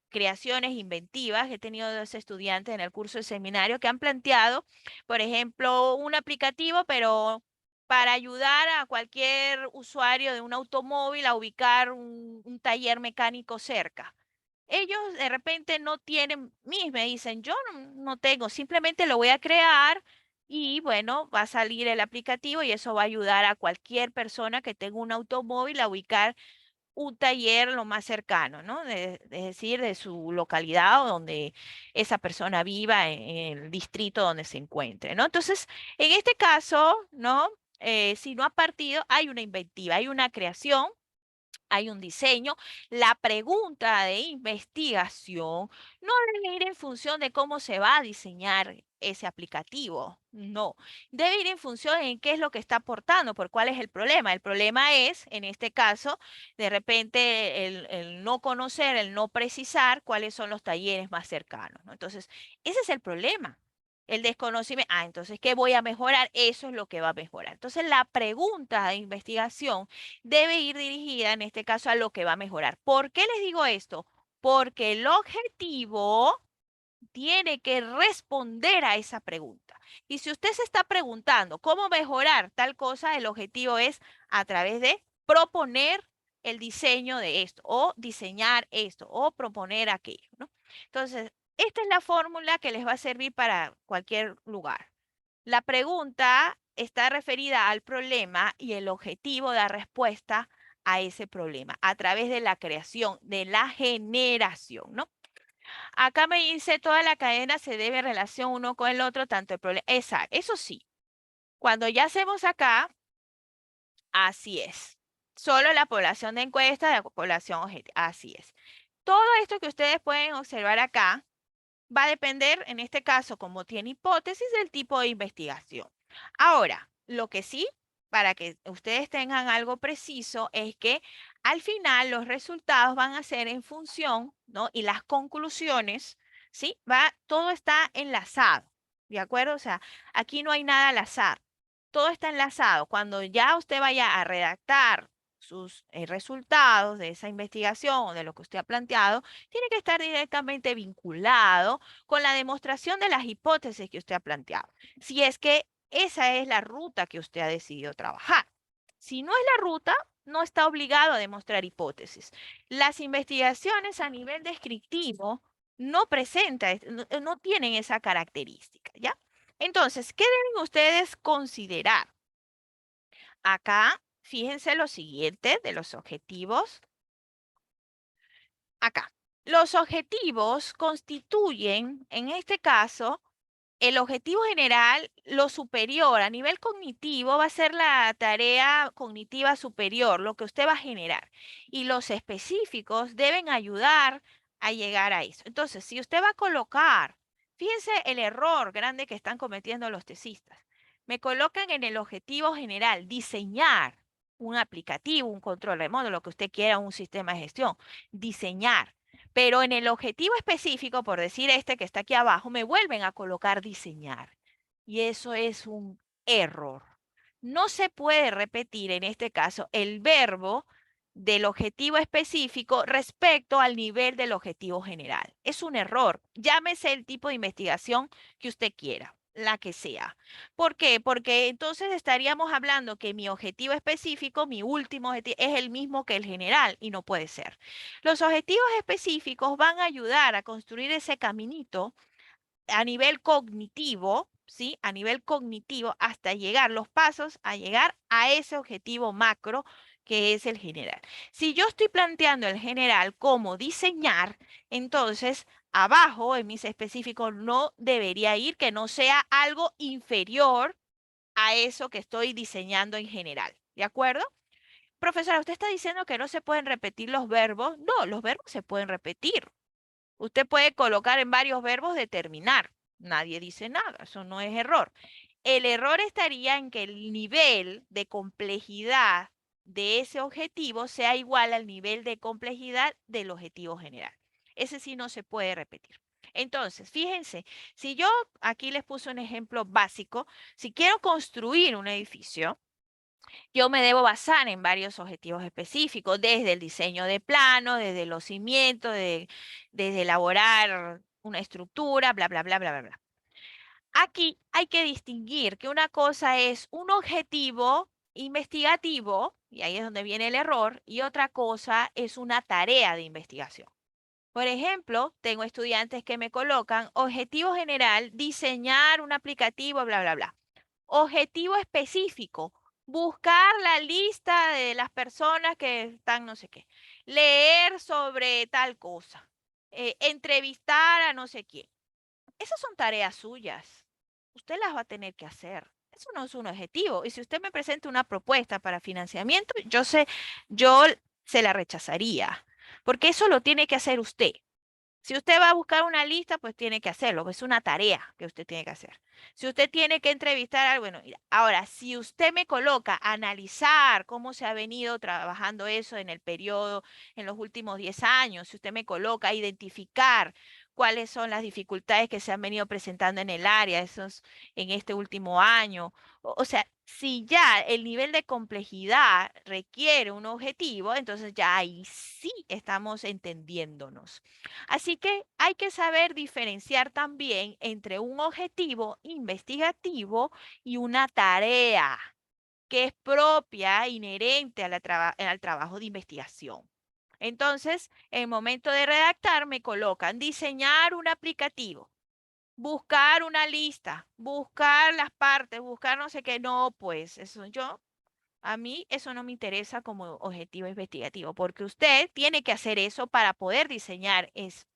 creaciones inventivas. He tenido dos estudiantes en el curso de seminario que han planteado, por ejemplo, un aplicativo, pero para ayudar a cualquier usuario de un automóvil a ubicar un taller mecánico cerca. Ellos de repente no tienen, me dicen, yo no tengo, simplemente lo voy a crear y bueno, va a salir el aplicativo y eso va a ayudar a cualquier persona que tenga un automóvil a ubicar un taller lo más cercano, ¿no? Es decir, de su localidad o donde esa persona viva en el distrito donde se encuentre, ¿no? Entonces, en este caso, ¿no? Si no ha partido, hay una inventiva, hay una creación, hay un diseño. La pregunta de investigación no debe ir en función de cómo se va a diseñar ese aplicativo, no. Debe ir en función de qué es lo que está aportando, por cuál es el problema. El problema es, en este caso, de repente el no conocer, el no precisar cuáles son los talleres más cercanos, ¿no? Entonces, ese es el problema. El desconocimiento, entonces, ¿qué voy a mejorar? Eso es lo que va a mejorar. Entonces, la pregunta de investigación debe ir dirigida, en este caso, a lo que va a mejorar. ¿Por qué les digo esto? Porque el objetivo tiene que responder a esa pregunta. Y si usted se está preguntando cómo mejorar tal cosa, el objetivo es a través de proponer el diseño de esto, o diseñar esto, o proponer aquello, ¿no? Entonces, esta es la fórmula que les va a servir para cualquier lugar. La pregunta está referida al problema y el objetivo da respuesta a ese problema a través de la creación, de la generación, ¿no? Acá me dice toda la cadena se debe en relación uno con el otro, tanto el problema. Exacto, eso sí. Cuando ya hacemos acá, así es. Solo la población de encuesta, la población objetiva, así es. Todo esto que ustedes pueden observar acá va a depender, en este caso, como tiene hipótesis, del tipo de investigación. Ahora, lo que sí, para que ustedes tengan algo preciso, es que al final los resultados van a ser en función, ¿no? Y las conclusiones, ¿sí? Todo está enlazado, ¿de acuerdo? O sea, aquí no hay nada al azar. Todo está enlazado. Cuando ya usted vaya a redactar sus resultados de esa investigación o de lo que usted ha planteado, tiene que estar directamente vinculado con la demostración de las hipótesis que usted ha planteado. Si es que esa es la ruta que usted ha decidido trabajar. Si no es la ruta, no está obligado a demostrar hipótesis. Las investigaciones a nivel descriptivo no presentan, no tienen esa característica, ¿ya? Entonces, ¿qué deben ustedes considerar? acá, fíjense lo siguiente de los objetivos. Acá, los objetivos constituyen, en este caso, el objetivo general, lo superior, a nivel cognitivo, va a ser la tarea cognitiva superior, lo que usted va a generar. Y los específicos deben ayudar a llegar a eso. Entonces, si usted va a colocar, fíjense el error grande que están cometiendo los tesistas. Me colocan en el objetivo general, diseñar un aplicativo, un control remoto, lo que usted quiera, un sistema de gestión. Diseñar. Pero en el objetivo específico, por decir este que está aquí abajo, me vuelven a colocar diseñar. Y eso es un error. No se puede repetir en este caso el verbo del objetivo específico respecto al nivel del objetivo general. Es un error. Llámese el tipo de investigación que usted quiera, la que sea. ¿Por qué? Porque entonces estaríamos hablando que mi objetivo específico, mi último objetivo, es el mismo que el general y no puede ser. Los objetivos específicos van a ayudar a construir ese caminito a nivel cognitivo, ¿sí? A nivel cognitivo hasta llegar los pasos a llegar a ese objetivo macro que es el general. Si yo estoy planteando el general como diseñar, entonces abajo en mis específicos no debería ir que no sea algo inferior a eso que estoy diseñando en general. ¿De acuerdo? Profesora, usted está diciendo que no se pueden repetir los verbos. No, los verbos se pueden repetir. Usted puede colocar en varios verbos determinar. Nadie dice nada, eso no es error. El error estaría en que el nivel de complejidad de ese objetivo sea igual al nivel de complejidad del objetivo general. Ese sí no se puede repetir. Entonces, fíjense, si yo aquí les puse un ejemplo básico, si quiero construir un edificio, yo me debo basar en varios objetivos específicos, desde el diseño de plano, desde los cimientos, desde elaborar una estructura, bla, bla, bla, bla, bla, bla. Aquí hay que distinguir que una cosa es un objetivo investigativo, y ahí es donde viene el error, y otra cosa es una tarea de investigación. Por ejemplo, tengo estudiantes que me colocan objetivo general, diseñar un aplicativo, bla, bla, bla. Objetivo específico, buscar la lista de las personas que están no sé qué, leer sobre tal cosa, entrevistar a no sé quién. Esas son tareas suyas. Usted las va a tener que hacer. Eso no es un objetivo. Y si usted me presenta una propuesta para financiamiento, yo se la rechazaría, porque eso lo tiene que hacer usted. Si usted va a buscar una lista, pues tiene que hacerlo, es una tarea que usted tiene que hacer. Si usted tiene que entrevistar, bueno, mira, ahora, si usted me coloca a analizar cómo se ha venido trabajando eso en el periodo, en los últimos 10 años, si usted me coloca a identificar cuáles son las dificultades que se han venido presentando en el área, esos en este último año, o sea, si ya el nivel de complejidad requiere un objetivo, entonces ya ahí sí estamos entendiéndonos. Así que hay que saber diferenciar también entre un objetivo investigativo y una tarea que es propia, inherente a al trabajo de investigación. Entonces, en el momento de redactar me colocan diseñar un aplicativo, buscar una lista, buscar las partes, buscar no sé qué. No, pues a mí eso no me interesa como objetivo investigativo, porque usted tiene que hacer eso para poder diseñar eso.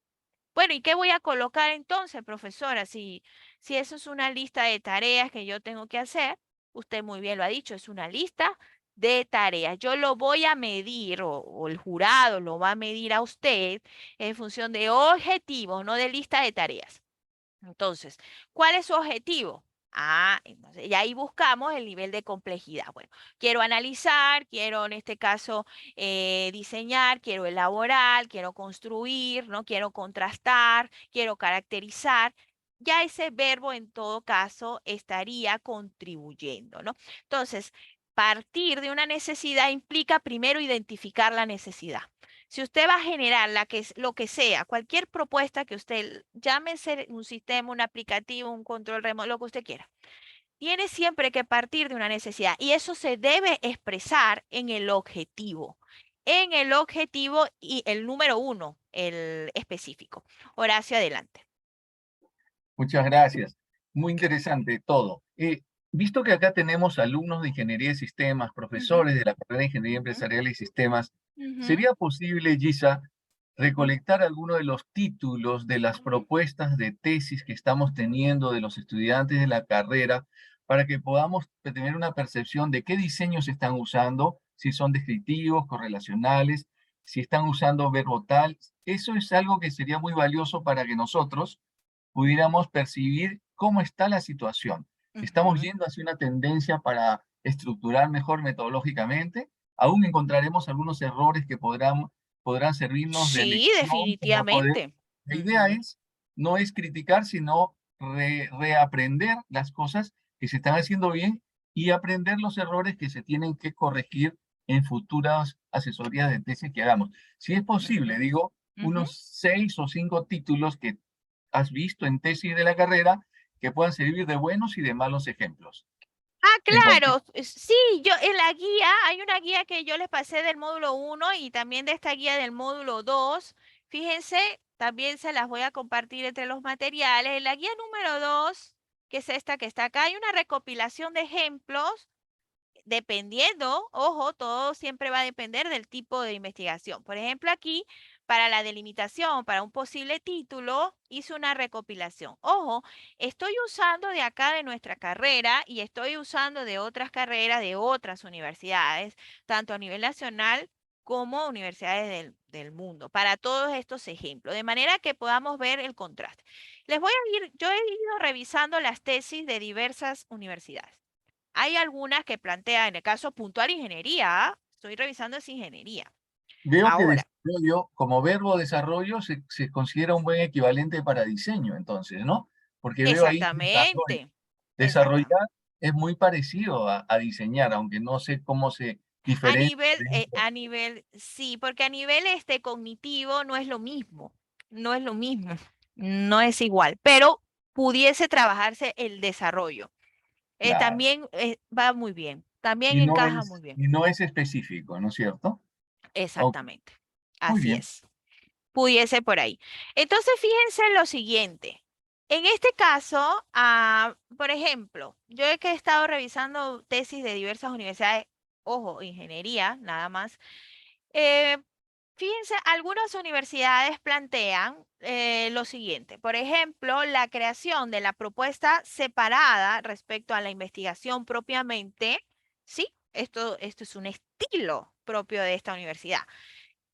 Bueno, ¿y qué voy a colocar entonces, profesora? Si eso es una lista de tareas que yo tengo que hacer, usted muy bien lo ha dicho, es una lista de tareas. Yo lo voy a medir o el jurado lo va a medir a usted en función de objetivos, no de lista de tareas. Entonces, ¿cuál es su objetivo? Entonces, y ahí buscamos el nivel de complejidad. Bueno, quiero analizar, quiero en este caso diseñar, quiero elaborar, quiero construir, ¿no? Quiero contrastar, quiero caracterizar. Ya ese verbo en todo caso estaría contribuyendo, ¿no? Entonces, partir de una necesidad implica primero identificar la necesidad. Si usted va a generar lo que sea, cualquier propuesta que usted, llámese un sistema, un aplicativo, un control remoto, lo que usted quiera, tiene siempre que partir de una necesidad y eso se debe expresar en el objetivo. En el objetivo y el número 1, el específico. Horacio, adelante. Muchas gracias. Muy interesante todo. Visto que acá tenemos alumnos de Ingeniería de Sistemas, profesores de la carrera de Ingeniería Empresarial y Sistemas, ¿sería posible, Gisa, recolectar algunos de los títulos de las propuestas de tesis que estamos teniendo de los estudiantes de la carrera para que podamos tener una percepción de qué diseños están usando, si son descriptivos, correlacionales, si están usando verbo tal? Eso es algo que sería muy valioso para que nosotros pudiéramos percibir cómo está la situación. Estamos yendo hacia una tendencia para estructurar mejor metodológicamente. Aún encontraremos algunos errores que podrán servirnos de Sí, lección para poder. definitivamente. La idea no es criticar, sino reaprender las cosas que se están haciendo bien y aprender los errores que se tienen que corregir en futuras asesorías de tesis que hagamos. Si es posible, digo, unos 6 o 5 títulos que has visto en tesis de la carrera que puedan servir de buenos y de malos ejemplos. Ah, Entonces, claro, sí, yo en la guía, hay una guía que yo les pasé del módulo 1 y también de esta guía del módulo 2. Fíjense, también se las voy a compartir entre los materiales. En la guía número 2, que es esta que está acá, hay una recopilación de ejemplos dependiendo, ojo, todo siempre va a depender del tipo de investigación. Por ejemplo, aquí, para la delimitación, para un posible título, hice una recopilación. Ojo, estoy usando de acá de nuestra carrera y estoy usando de otras carreras de otras universidades, tanto a nivel nacional como universidades del mundo, para todos estos ejemplos, de manera que podamos ver el contraste. Yo he ido revisando las tesis de diversas universidades. Hay algunas que plantean, en el caso puntual, ingeniería. Estoy revisando esa ingeniería. veo que Ahora, desarrollo, como verbo desarrollo, se considera un buen equivalente para diseño, entonces, ¿no? Porque veo ahí desarrollo. exactamente, exactamente. Desarrollar es muy parecido a diseñar, aunque no sé cómo se diferencia. Sí, porque a nivel cognitivo no es lo mismo, no es lo mismo, no es igual, pero pudiese trabajarse el desarrollo. Claro. También va muy bien, también Y no encaja muy es, bien. y no es específico, ¿no es cierto? Ok, Exactamente, muy así bien. es. Pudiese por ahí. Entonces, fíjense en lo siguiente. En este caso, por ejemplo, yo he que he estado revisando tesis de diversas universidades, ojo, ingeniería, nada más. eh, Fíjense, algunas universidades plantean lo siguiente. Por ejemplo, la creación de la propuesta separada respecto a la investigación propiamente, ¿sí? Esto es un estilo propio de esta universidad.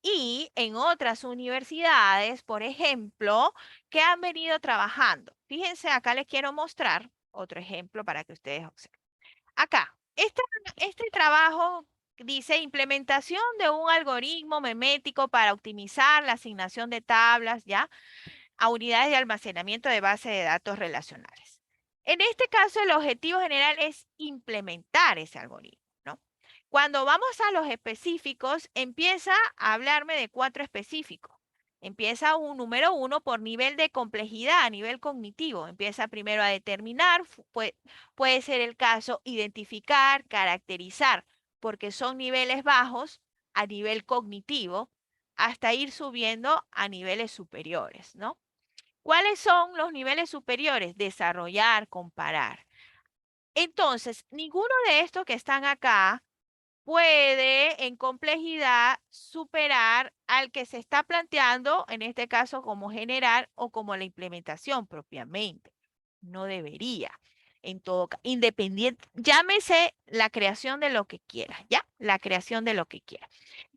Y en otras universidades, por ejemplo, que han venido trabajando. Fíjense, acá les quiero mostrar otro ejemplo para que ustedes observen. Acá, este trabajo dice implementación de un algoritmo memético para optimizar la asignación de tablas, ¿ya? A unidades de almacenamiento de base de datos relacionales. En este caso, el objetivo general es implementar ese algoritmo, ¿no? Cuando vamos a los específicos, empieza a hablarme de 4 específicos. Empieza un número 1 por nivel de complejidad, a nivel cognitivo. Empieza primero a determinar, puede ser el caso, identificar, caracterizar, porque son niveles bajos a nivel cognitivo, hasta ir subiendo a niveles superiores, ¿no? ¿Cuáles son los niveles superiores? Desarrollar, comparar. Entonces, ninguno de estos que están acá puede en complejidad superar al que se está planteando, en este caso como generar o como la implementación propiamente. No debería. En todo caso, independiente, llámese la creación de lo que quiera, ¿ya? La creación de lo que quiera.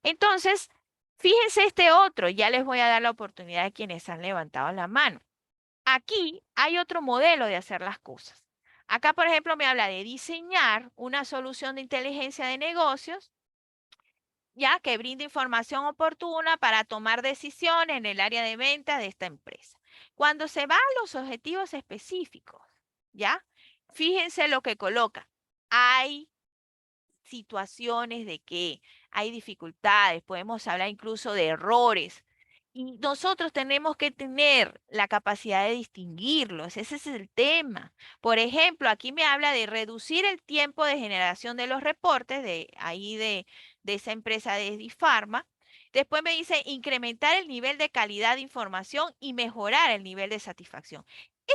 Entonces, fíjense este otro, ya les voy a dar la oportunidad a quienes han levantado la mano. Aquí hay otro modelo de hacer las cosas. Acá, por ejemplo, me habla de diseñar una solución de inteligencia de negocios, ya que brinde información oportuna para tomar decisiones en el área de venta de esta empresa. Cuando se va a los objetivos específicos, ¿ya? Fíjense lo que coloca. Hay situaciones de que hay dificultades, podemos hablar incluso de errores. Y nosotros tenemos que tener la capacidad de distinguirlos, ese es el tema. Por ejemplo, aquí me habla de reducir el tiempo de generación de los reportes de esa empresa de Difarma. Después me dice incrementar el nivel de calidad de información y mejorar el nivel de satisfacción.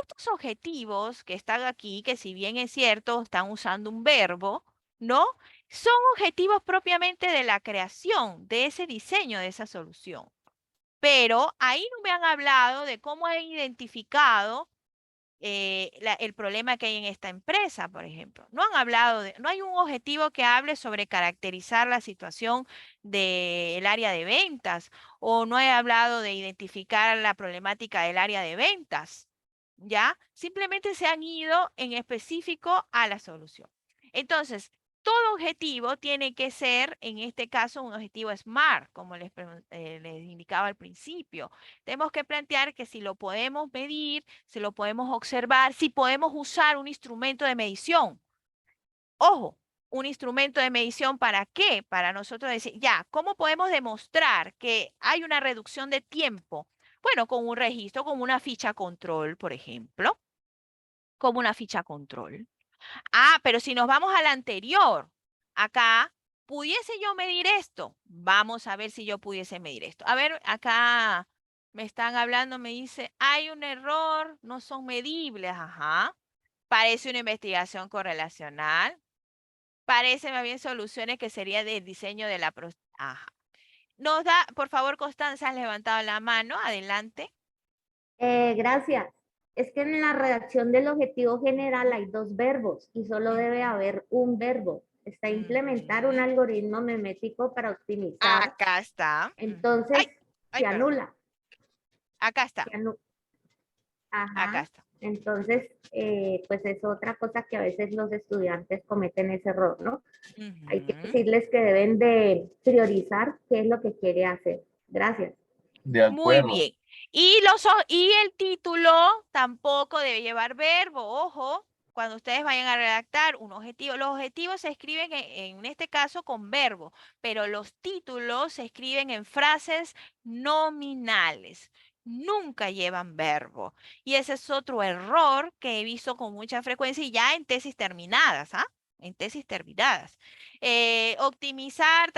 estos objetivos que están aquí, que si bien es cierto, están usando un verbo, ¿no? Son objetivos propiamente de la creación, de ese diseño, de esa solución. Pero ahí no me han hablado de cómo han identificado el problema que hay en esta empresa, por ejemplo. No han hablado no hay un objetivo que hable sobre caracterizar la situación del área de ventas, o no he hablado de identificar la problemática del área de ventas, ¿ya? Simplemente se han ido en específico a la solución. Entonces, todo objetivo tiene que ser, en este caso, un objetivo SMART, como les indicaba al principio. Tenemos que plantear que si lo podemos medir, si lo podemos observar, si podemos usar un instrumento de medición. Ojo, un instrumento de medición, ¿para qué? Para nosotros decir, ya, ¿cómo podemos demostrar que hay una reducción de tiempo? Bueno, con un registro, como una ficha control, por ejemplo, como una ficha control. Ah, pero si nos vamos al anterior, acá, ¿pudiese yo medir esto? Vamos a ver si yo pudiese medir esto. A ver, acá me están hablando, me dice, hay un error, no son medibles, ajá. Parece una investigación correlacional. Parece más bien soluciones que sería del diseño de la... Ajá. Nos da, por favor, Constanza, has levantado la mano, adelante. Gracias. Es que en la redacción del objetivo general hay dos verbos y solo debe haber un verbo. Está implementar un algoritmo memético para optimizar. Acá está. Entonces, Ay, se perdón. anula. Acá está. Ajá. Acá está. Entonces, pues es otra cosa que a veces los estudiantes cometen ese error, ¿no? Hay que decirles que deben de priorizar qué es lo que quiere hacer. Gracias. De acuerdo. Muy bien. Y el título tampoco debe llevar verbo. Ojo, cuando ustedes vayan a redactar un objetivo, los objetivos se escriben en este caso con verbo, pero los títulos se escriben en frases nominales. Nunca llevan verbo. Y ese es otro error que he visto con mucha frecuencia y ya en tesis terminadas, ¿ah? En tesis terminadas. Optimizar,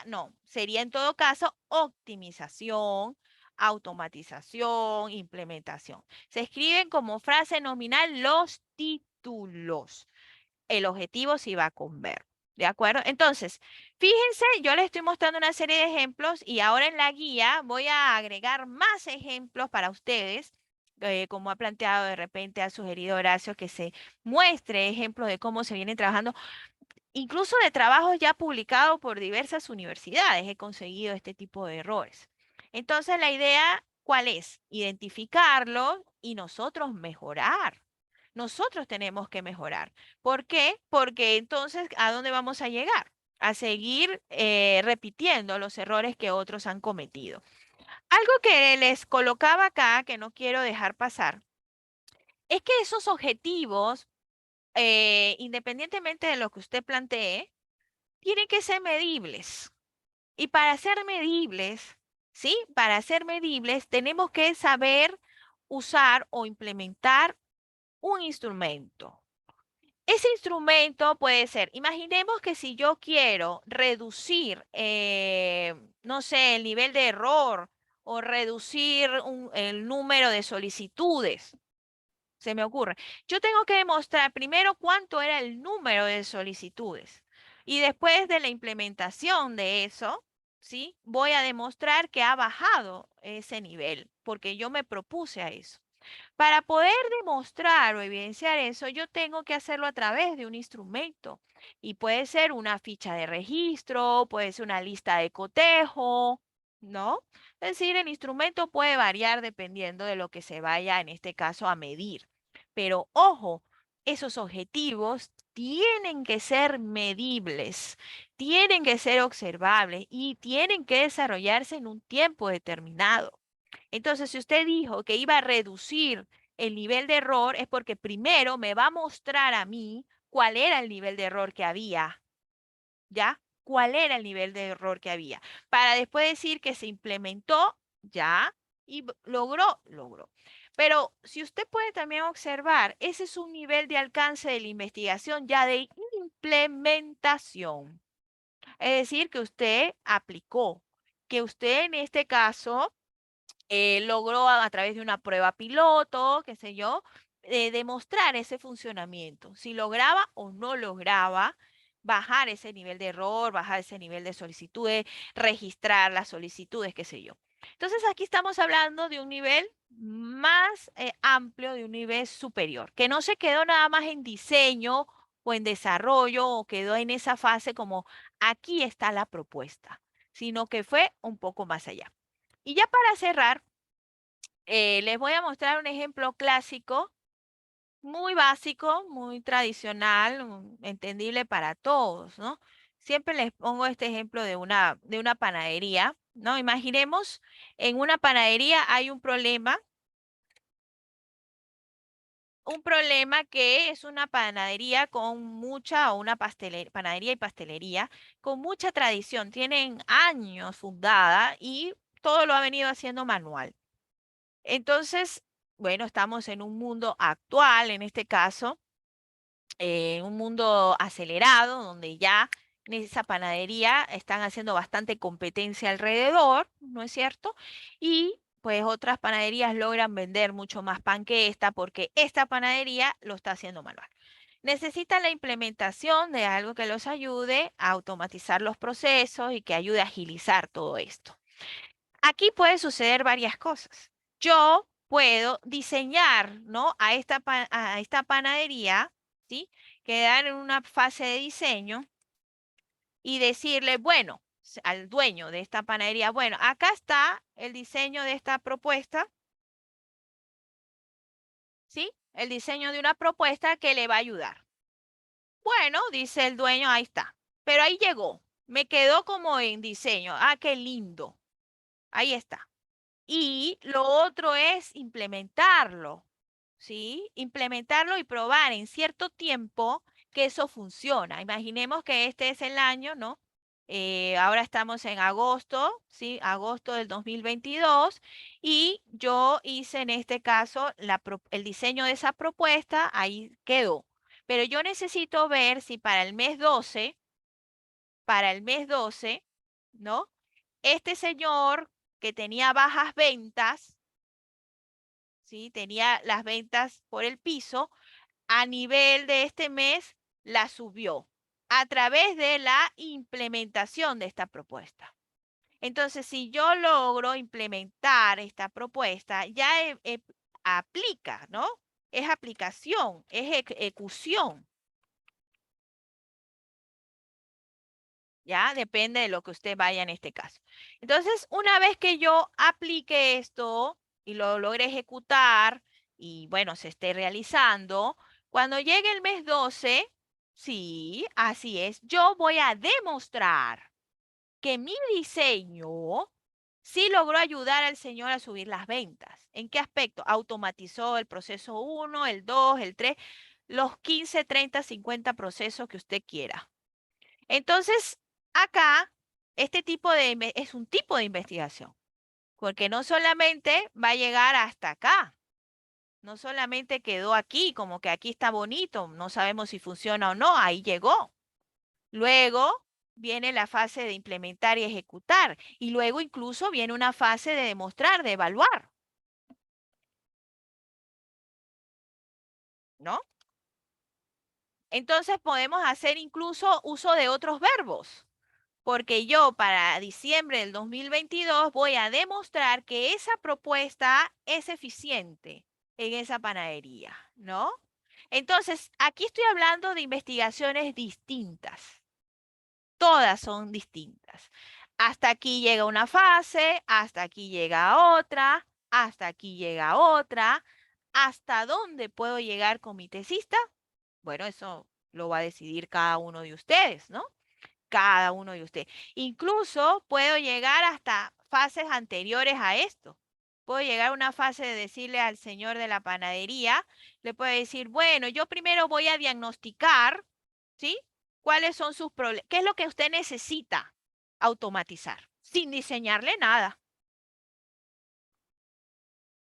No, sería en todo caso optimización, automatización, implementación. Se escriben como frase nominal los títulos. El objetivo sí va con verbo. ¿De acuerdo? Entonces, fíjense, yo les estoy mostrando una serie de ejemplos y ahora en la guía voy a agregar más ejemplos para ustedes, como ha planteado de repente, ha sugerido Horacio, que se muestre ejemplos de cómo se viene trabajando, incluso de trabajos ya publicados por diversas universidades. He conseguido este tipo de errores. Entonces, la idea, ¿cuál es? Identificarlo y nosotros mejorar. Nosotros tenemos que mejorar. ¿Por qué? Porque entonces, ¿a dónde vamos a llegar? A seguir repitiendo los errores que otros han cometido. Algo que les colocaba acá, que no quiero dejar pasar, es que esos objetivos, independientemente de lo que usted plantee, tienen que ser medibles. Y para ser medibles, ¿sí? Para ser medibles, tenemos que saber usar o implementar un instrumento. Ese instrumento puede ser, imaginemos que si yo quiero reducir, no sé, el nivel de error o reducir el número de solicitudes, se me ocurre. Yo tengo que demostrar primero cuánto era el número de solicitudes y después de la implementación de eso, ¿sí? Voy a demostrar que ha bajado ese nivel porque yo me propuse a eso. Para poder demostrar o evidenciar eso, yo tengo que hacerlo a través de un instrumento y puede ser una ficha de registro, puede ser una lista de cotejo, ¿no? Es decir, el instrumento puede variar dependiendo de lo que se vaya, en este caso, a medir. Pero ojo, esos objetivos tienen que ser medibles, tienen que ser observables y tienen que desarrollarse en un tiempo determinado. Entonces, si usted dijo que iba a reducir el nivel de error, es porque primero me va a mostrar a mí cuál era el nivel de error que había, ¿ya? ¿Cuál era el nivel de error que había? Para después decir que se implementó, ¿ya? Y logró. Pero si usted puede también observar, ese es un nivel de alcance de la investigación ya de implementación. Es decir, que usted aplicó, que usted en este caso logró a través de una prueba piloto, qué sé yo, demostrar ese funcionamiento, si lograba o no lograba bajar ese nivel de error, bajar ese nivel de solicitudes, registrar las solicitudes, qué sé yo. Entonces aquí estamos hablando de un nivel más amplio, de un nivel superior, que no se quedó nada más en diseño o en desarrollo o quedó en esa fase como aquí está la propuesta, sino que fue un poco más allá. Y ya para cerrar, les voy a mostrar un ejemplo clásico, muy básico, muy tradicional, entendible para todos, ¿no? Siempre les pongo este ejemplo de una panadería, ¿no? Imaginemos, en una panadería hay un problema que es una panadería con mucha, o una panadería y pastelería con mucha tradición, tienen años fundada y todo lo ha venido haciendo manual. Entonces, bueno, estamos en un mundo actual, en este caso, un mundo acelerado, donde ya en esa panadería están haciendo bastante competencia alrededor, ¿no es cierto? Y pues otras panaderías logran vender mucho más pan que esta porque esta panadería lo está haciendo manual. Necesitan la implementación de algo que los ayude a automatizar los procesos y que ayude a agilizar todo esto. Aquí puede suceder varias cosas. Yo puedo diseñar, ¿no? A esta panadería, ¿sí? Quedar en una fase de diseño y decirle, bueno, al dueño de esta panadería, bueno, acá está el diseño de esta propuesta, ¿sí? El diseño de una propuesta que le va a ayudar. Bueno, dice el dueño, ahí está. Pero ahí llegó. Me quedó como en diseño. Ah, qué lindo. Ahí está. Y lo otro es implementarlo, ¿sí? Implementarlo y probar en cierto tiempo que eso funciona. Imaginemos que este es el año, ¿no? Ahora estamos en agosto, ¿sí? Agosto del 2022 y yo hice en este caso el diseño de esa propuesta, ahí quedó. Pero yo necesito ver si para el mes 12, ¿no? Este señor que tenía bajas ventas, ¿sí? Tenía las ventas por el piso, a nivel de este mes la subió a través de la implementación de esta propuesta. Entonces, si yo logro implementar esta propuesta, ya aplica, ¿no? Es aplicación, es ejecución. ¿Ya? Depende de lo que usted vaya en este caso. Entonces, una vez que yo aplique esto y lo logre ejecutar y bueno, se esté realizando, cuando llegue el mes 12, sí, así es, yo voy a demostrar que mi diseño sí logró ayudar al señor a subir las ventas. ¿En qué aspecto? Automatizó el proceso 1, el 2, el 3, los 15, 30, 50 procesos que usted quiera. Entonces, acá, es un tipo de investigación, porque no solamente va a llegar hasta acá, no solamente quedó aquí, como que aquí está bonito, no sabemos si funciona o no, ahí llegó. Luego viene la fase de implementar y ejecutar, y luego incluso viene una fase de demostrar, de evaluar, ¿no? Entonces podemos hacer incluso uso de otros verbos. Porque yo para diciembre del 2022 voy a demostrar que esa propuesta es eficiente en esa panadería, ¿no? Entonces, aquí estoy hablando de investigaciones distintas. Todas son distintas. Hasta aquí llega una fase, hasta aquí llega otra, hasta aquí llega otra. ¿Hasta dónde puedo llegar con mi tesista? Bueno, eso lo va a decidir cada uno de ustedes, ¿no? Cada uno de ustedes. Incluso puedo llegar hasta fases anteriores a esto. Puedo llegar a una fase de decirle al señor de la panadería, le puedo decir, bueno, yo primero voy a diagnosticar, ¿sí? ¿Cuáles son sus problemas? ¿Qué es lo que usted necesita automatizar? Sin diseñarle nada.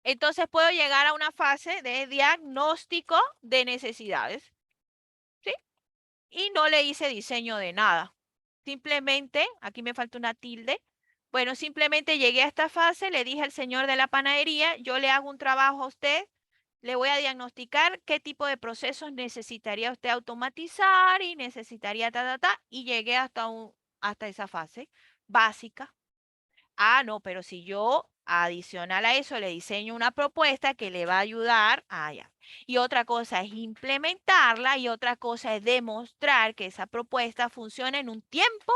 Entonces puedo llegar a una fase de diagnóstico de necesidades, ¿sí? Y no le hice diseño de nada. Simplemente, aquí me falta una tilde, Bueno, simplemente llegué a esta fase, le dije al señor de la panadería, yo le hago un trabajo a usted, le voy a diagnosticar qué tipo de procesos necesitaría usted automatizar y necesitaría y llegué hasta esa fase básica. Ah, no, pero si yo adicional a eso le diseño una propuesta que le va a ayudar, ya. Y otra cosa es implementarla y otra cosa es demostrar que esa propuesta funciona en un tiempo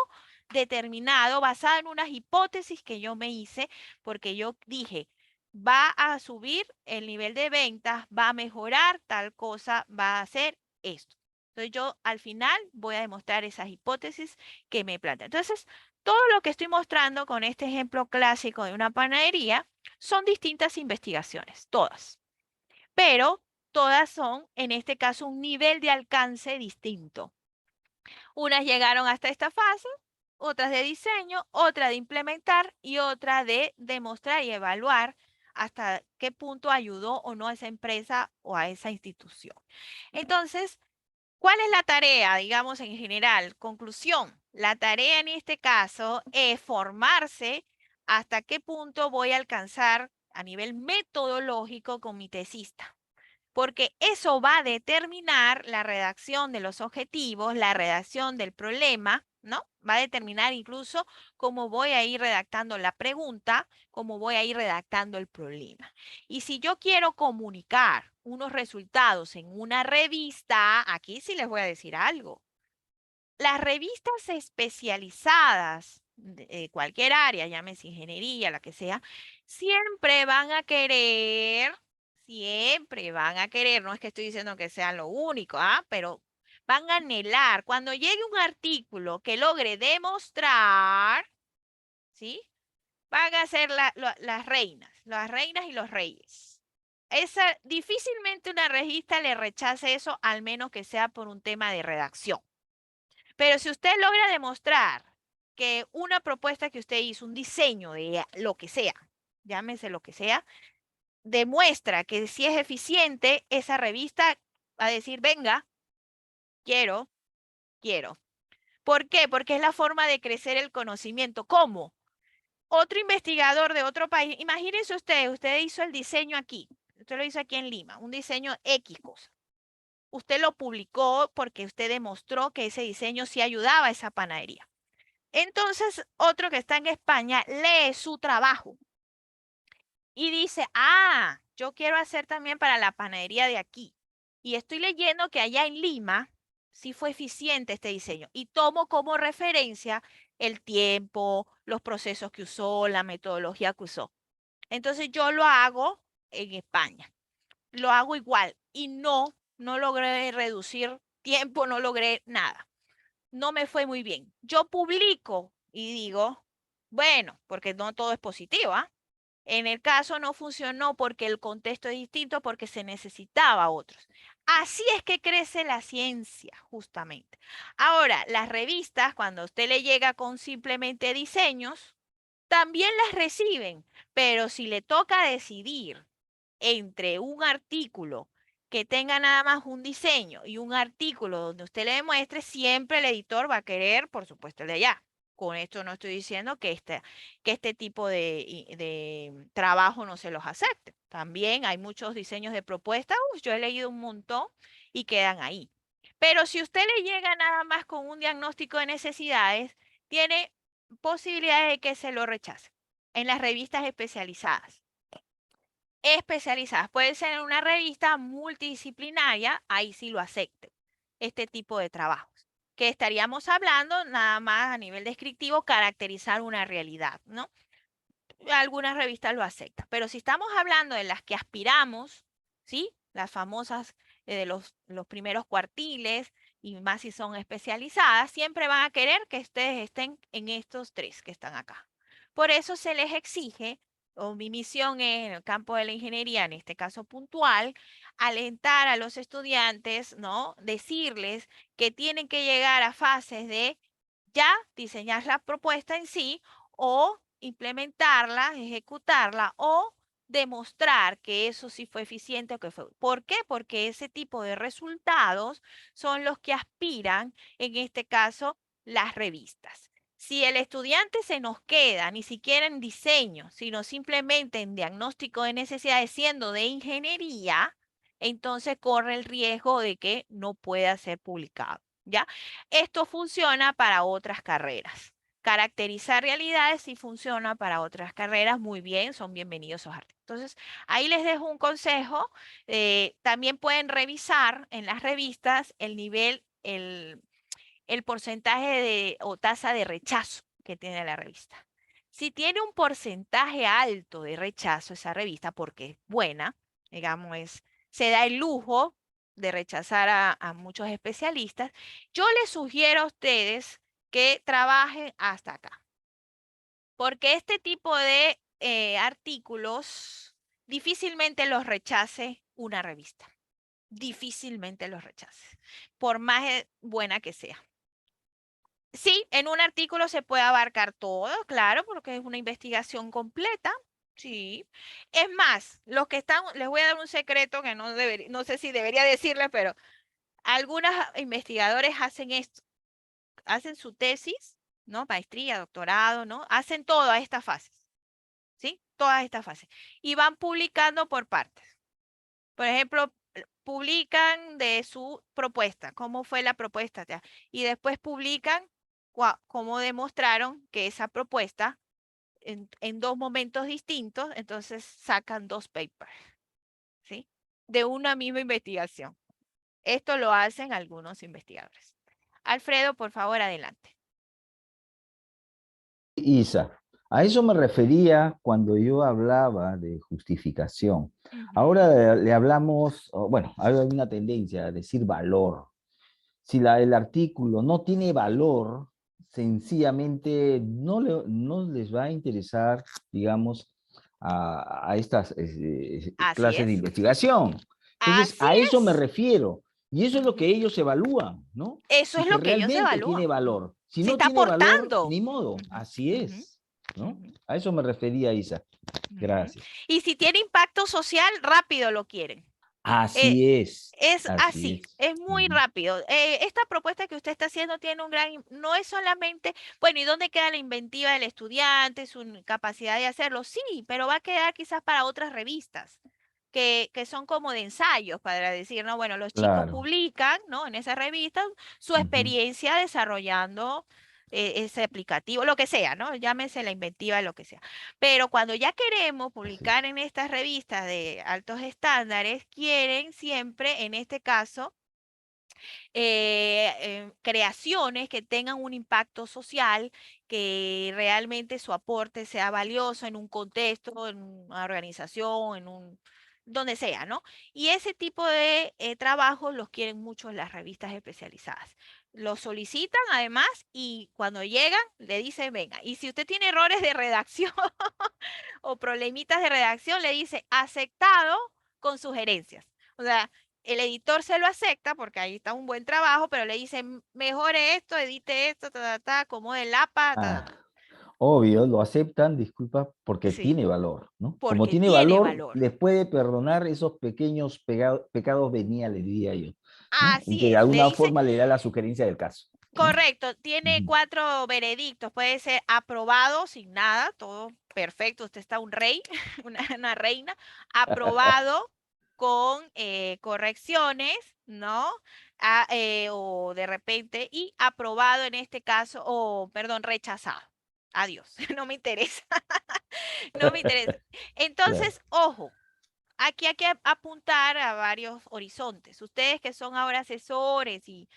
determinado basada en unas hipótesis que yo me hice, porque yo dije, va a subir el nivel de ventas, va a mejorar tal cosa, va a hacer esto. Entonces yo al final voy a demostrar esas hipótesis que me plantean. Entonces, todo lo que estoy mostrando con este ejemplo clásico de una panadería son distintas investigaciones, todas, pero todas son, en este caso, un nivel de alcance distinto. Unas llegaron hasta esta fase, otras de diseño, otra de implementar y otra de demostrar y evaluar hasta qué punto ayudó o no a esa empresa o a esa institución. Entonces, ¿cuál es la tarea, digamos, en general? Conclusión. La tarea en este caso es formarse hasta qué punto voy a alcanzar a nivel metodológico con mi tesista, porque eso va a determinar la redacción de los objetivos, la redacción del problema, ¿no? Va a determinar incluso cómo voy a ir redactando la pregunta, cómo voy a ir redactando el problema. Y si yo quiero comunicar unos resultados en una revista, aquí sí les voy a decir algo. Las revistas especializadas de cualquier área, llámese ingeniería, la que sea, siempre van a querer, no es que estoy diciendo que sea lo único, pero van a anhelar, cuando llegue un artículo que logre demostrar, ¿sí? Van a ser las reinas y los reyes. Difícilmente una revista le rechace eso, al menos que sea por un tema de redacción. Pero si usted logra demostrar que una propuesta que usted hizo, un diseño de lo que sea, llámese lo que sea, demuestra que si es eficiente, esa revista va a decir, venga, quiero. ¿Por qué? Porque es la forma de crecer el conocimiento. ¿Cómo? Otro investigador de otro país, imagínense usted hizo el diseño aquí, usted lo hizo aquí en Lima, un diseño X cosa. Usted lo publicó porque usted demostró que ese diseño sí ayudaba a esa panadería. Entonces, otro que está en España lee su trabajo y dice, yo quiero hacer también para la panadería de aquí. Y estoy leyendo que allá en Lima sí fue eficiente este diseño. Y tomo como referencia el tiempo, los procesos que usó, la metodología que usó. Entonces yo lo hago en España. Lo hago igual y no logré reducir tiempo, no logré nada. No me fue muy bien. Yo publico y digo, bueno, porque no todo es positivo, En el caso no funcionó porque el contexto es distinto, porque se necesitaba otros. Así es que crece la ciencia, justamente. Ahora, las revistas, cuando a usted le llega con simplemente diseños, también las reciben, pero si le toca decidir entre un artículo que tenga nada más un diseño y un artículo donde usted le demuestre, siempre el editor va a querer, por supuesto, el de allá. Con esto no estoy diciendo que este tipo de trabajo no se los acepte. También hay muchos diseños de propuestas, yo he leído un montón y quedan ahí. Pero si usted le llega nada más con un diagnóstico de necesidades, tiene posibilidades de que se lo rechace en las revistas especializadas. Puede ser en una revista multidisciplinaria, ahí sí lo acepten, este tipo de trabajos. Que estaríamos hablando nada más a nivel descriptivo, caracterizar una realidad, ¿no? Algunas revistas lo aceptan, pero si estamos hablando de las que aspiramos, ¿sí? Las famosas de los primeros cuartiles y más si son especializadas, siempre van a querer que ustedes estén en estos tres que están acá. Por eso se les exige, o mi misión es en el campo de la ingeniería, en este caso puntual, alentar a los estudiantes, ¿no? Decirles que tienen que llegar a fases de ya diseñar la propuesta en sí o implementarla, ejecutarla o demostrar que eso sí fue eficiente o que fue. ¿Por qué? Porque ese tipo de resultados son los que aspiran, en este caso, las revistas. Si el estudiante se nos queda ni siquiera en diseño, sino simplemente en diagnóstico de necesidades, siendo de ingeniería, entonces corre el riesgo de que no pueda ser publicado, ¿ya? Esto funciona para otras carreras. Caracterizar realidades sí funciona para otras carreras, muy bien, son bienvenidos esos artículos. Entonces, ahí les dejo un consejo. También pueden revisar en las revistas el nivel, el porcentaje de, o tasa de rechazo que tiene la revista. Si tiene un porcentaje alto de rechazo esa revista, porque es buena, digamos, se da el lujo de rechazar a muchos especialistas, yo les sugiero a ustedes que trabajen hasta acá. Porque este tipo de artículos difícilmente los rechace una revista. Difícilmente los rechace, por más buena que sea. Sí, en un artículo se puede abarcar todo, claro, porque es una investigación completa. Sí. Es más, los que están, les voy a dar un secreto que no sé si debería decirles, pero algunos investigadores hacen esto, hacen su tesis, ¿no? Maestría, doctorado, ¿no? Hacen todas estas fases, ¿sí? Todas estas fases. Y van publicando por partes. Por ejemplo, publican de su propuesta, cómo fue la propuesta, ya, y después publican cómo demostraron que esa propuesta en dos momentos distintos, entonces sacan dos papers, ¿sí? De una misma investigación. Esto lo hacen algunos investigadores. Alfredo, por favor, adelante. Isa, a eso me refería cuando yo hablaba de justificación. Ahora le hablamos, bueno, hay una tendencia a decir valor. Si el artículo no tiene valor, sencillamente no les va a interesar, digamos, a estas Así clases de es. investigación. Entonces, Así a eso me es. refiero. Y eso es lo que ellos evalúan, ¿no? Eso Si es que lo que ellos realmente tiene evalúan. valor. Si Se no está tiene valor, aportando. ni modo. Así es, ¿no? A eso me refería, Isa. Gracias. Y si tiene impacto social, rápido lo quieren. Así es. Es Así así, es. es muy rápido. Esta propuesta que usted está haciendo tiene un gran, no es solamente, bueno, ¿y dónde queda la inventiva del estudiante, su capacidad de hacerlo? Sí, pero va a quedar quizás para otras revistas, que son como de ensayos, para decir, no, bueno, los chicos Claro. publican, ¿no? En esas revistas su Ujú. experiencia desarrollando ese aplicativo, lo que sea, ¿no? Llámese la inventiva, lo que sea. Pero cuando ya queremos Así es. publicar en estas revistas de altos estándares, quieren siempre, en este caso, creaciones que tengan un impacto social, que realmente su aporte sea valioso en un contexto, en una organización, donde sea, ¿no? Y ese tipo de trabajos los quieren mucho las revistas especializadas. Los solicitan además y cuando llegan le dicen, venga, y si usted tiene errores de redacción o problemitas de redacción, le dice aceptado con sugerencias. O sea, el editor se lo acepta porque ahí está un buen trabajo, pero le dice, mejore esto, edite esto, acomode el APA, Ah, obvio, lo aceptan, disculpa, porque Sí, tiene valor, ¿no? Como porque tiene tiene valor, valor. les puede perdonar esos pequeños pecados veniales, diría yo, ¿no? Y Así que de es, le alguna dice, forma le da la sugerencia del caso, ¿no? correcto, tiene Ujú. 4 veredictos, puede ser aprobado sin nada, todo perfecto, usted está un rey, una reina, aprobado con correcciones, ¿no? O de repente, y aprobado en este caso, o perdón, rechazado. Adiós, no me interesa, no me interesa. Claro. Entonces, ojo, aquí hay que apuntar a varios horizontes. Ustedes que son ahora asesores y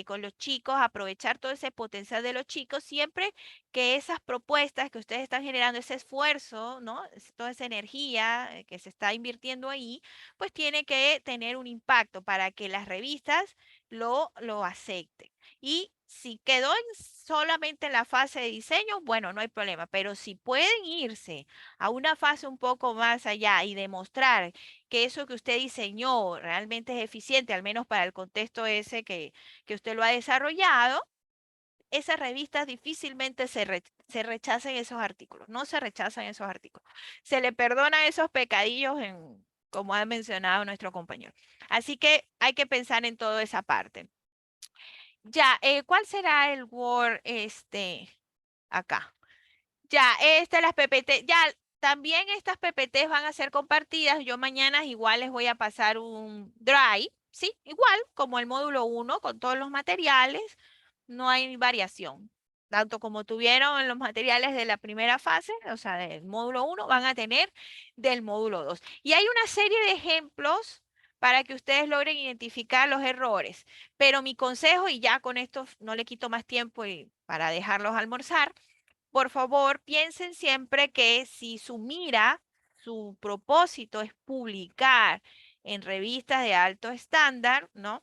con los chicos, aprovechar todo ese potencial de los chicos, siempre que esas propuestas que ustedes están generando, ese esfuerzo, ¿no? Toda esa energía que se está invirtiendo ahí, pues tiene que tener un impacto para que las revistas lo acepten. Y si quedó solamente en la fase de diseño, bueno, no hay problema, pero si pueden irse a una fase un poco más allá y demostrar que eso que usted diseñó realmente es eficiente, al menos para el contexto ese que usted lo ha desarrollado, esas revistas difícilmente se rechazan esos artículos, no se rechazan esos artículos. Se le perdonan esos pecadillos como ha mencionado nuestro compañero. Así que hay que pensar en toda esa parte. Ya, ¿cuál será el Word acá. Ya, las PPT, ya también estas PPTs van a ser compartidas. Yo mañana igual les voy a pasar un Drive, ¿sí? Igual como el módulo 1 con todos los materiales, no hay variación. Tanto como tuvieron en los materiales de la primera fase, o sea, del módulo 1, van a tener del módulo 2. Y hay una serie de ejemplos para que ustedes logren identificar los errores. Pero mi consejo, y ya con esto no le quito más tiempo para dejarlos almorzar, por favor, piensen siempre que si su mira, su propósito es publicar en revistas de alto estándar, ¿no?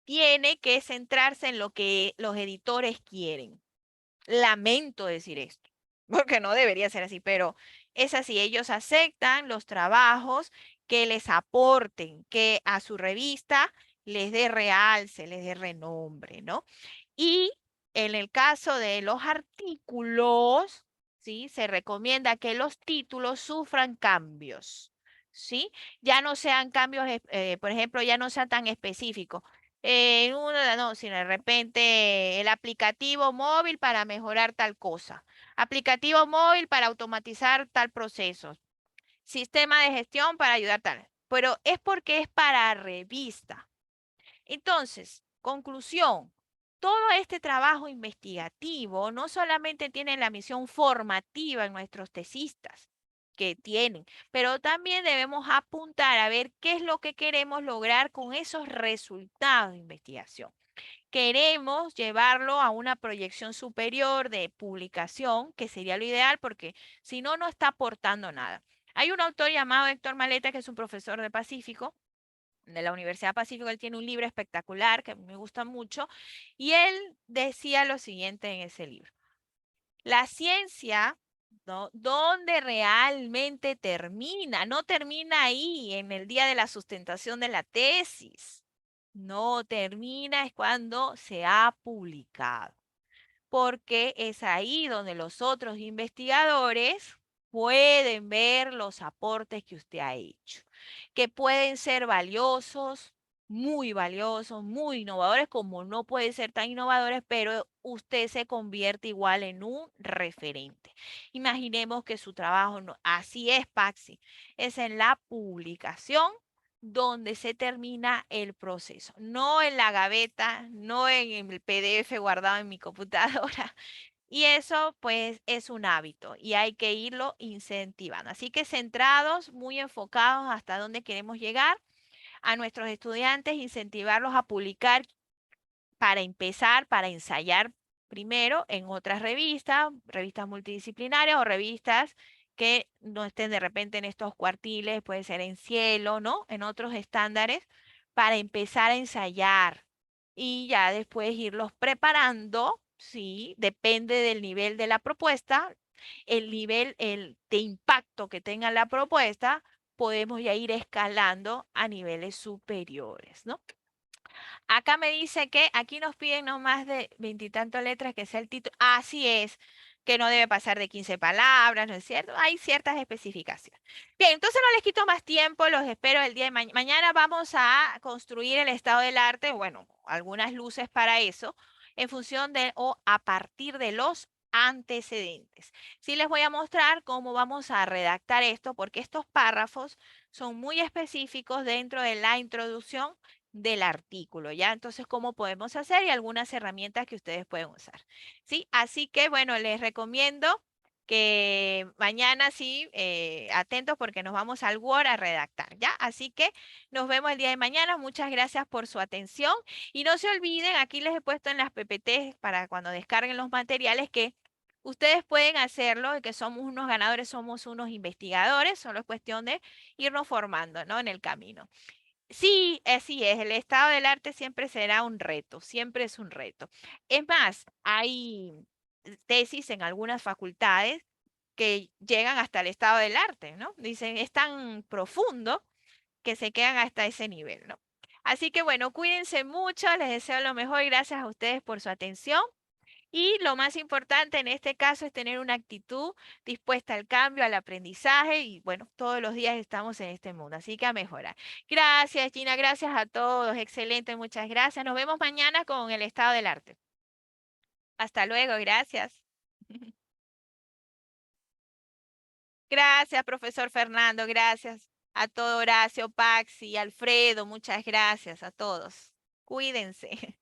Tiene que centrarse en lo que los editores quieren. Lamento decir esto, porque no debería ser así, pero es así. Ellos aceptan los trabajos que les aporten, que a su revista les dé realce, les dé renombre, ¿no? Y en el caso de los artículos, ¿sí? Se recomienda que los títulos sufran cambios, ¿sí? Ya no sean cambios, por ejemplo, ya no sean tan específicos. No, sino de repente el aplicativo móvil para mejorar tal cosa, aplicativo móvil para automatizar tal proceso, sistema de gestión para ayudar tal. Pero es porque es para revista. Entonces, conclusión, todo este trabajo investigativo no solamente tiene la misión formativa en nuestros tesistas, que tienen, pero también debemos apuntar a ver qué es lo que queremos lograr con esos resultados de investigación. Queremos llevarlo a una proyección superior de publicación, que sería lo ideal, porque si no, no está aportando nada. Hay un autor llamado Héctor Maleta, que es un profesor de Pacífico, de la Universidad Pacífico. Él tiene un libro espectacular que me gusta mucho, y él decía lo siguiente en ese libro: la ciencia, ¿no? Donde realmente termina, no termina ahí en el día de la sustentación de la tesis, no termina es cuando se ha publicado, porque es ahí donde los otros investigadores pueden ver los aportes que usted ha hecho, que pueden ser valiosos, muy innovadores, como no pueden ser tan innovadores, pero usted se convierte igual en un referente. Imaginemos que su trabajo, así es, Paxi, es en la publicación donde se termina el proceso, no en la gaveta, no en el PDF guardado en mi computadora. Y eso pues es un hábito y hay que irlo incentivando. Así que centrados, muy enfocados hasta dónde queremos llegar, a nuestros estudiantes, incentivarlos a publicar para empezar, para ensayar primero en otras revistas, revistas multidisciplinarias o revistas que no estén de repente en estos cuartiles, puede ser en Cielo, ¿no? En otros estándares, para empezar a ensayar y ya después irlos preparando, sí, depende del nivel de la propuesta, el nivel de impacto que tenga la propuesta, podemos ya ir escalando a niveles superiores, ¿no? Acá me dice que aquí nos piden no más de 20 y tantas letras, que sea el título. Así es, que no debe pasar de 15 palabras, ¿no es cierto? Hay ciertas especificaciones. Bien, entonces no les quito más tiempo, los espero el día de mañana. Mañana vamos a construir el estado del arte, bueno, algunas luces para eso, en función de o a partir de los antecedentes. Sí les voy a mostrar cómo vamos a redactar esto, porque estos párrafos son muy específicos dentro de la introducción del artículo, ¿ya? Entonces, ¿cómo podemos hacer? Y algunas herramientas que ustedes pueden usar, ¿sí? Así que, bueno, les recomiendo que mañana sí, atentos porque nos vamos al Word a redactar, ¿ya? Así que nos vemos el día de mañana. Muchas gracias por su atención. Y no se olviden, aquí les he puesto en las PPT para cuando descarguen los materiales que ustedes pueden hacerlo, y que somos unos ganadores, somos unos investigadores, solo es cuestión de irnos formando, ¿no? En el camino. Sí, así es. El estado del arte siempre será un reto, siempre es un reto. Es más, hay tesis en algunas facultades que llegan hasta el estado del arte, ¿no? Dicen, es tan profundo que se quedan hasta ese nivel, ¿no? Así que bueno, cuídense mucho, les deseo lo mejor y gracias a ustedes por su atención. Y lo más importante en este caso es tener una actitud dispuesta al cambio, al aprendizaje y bueno, todos los días estamos en este mundo, así que a mejorar. Gracias, Gina, gracias a todos, excelente, muchas gracias. Nos vemos mañana con el estado del arte. Hasta luego, gracias. Gracias, profesor Fernando, gracias a todo Horacio, Paxi, Alfredo, muchas gracias a todos. Cuídense.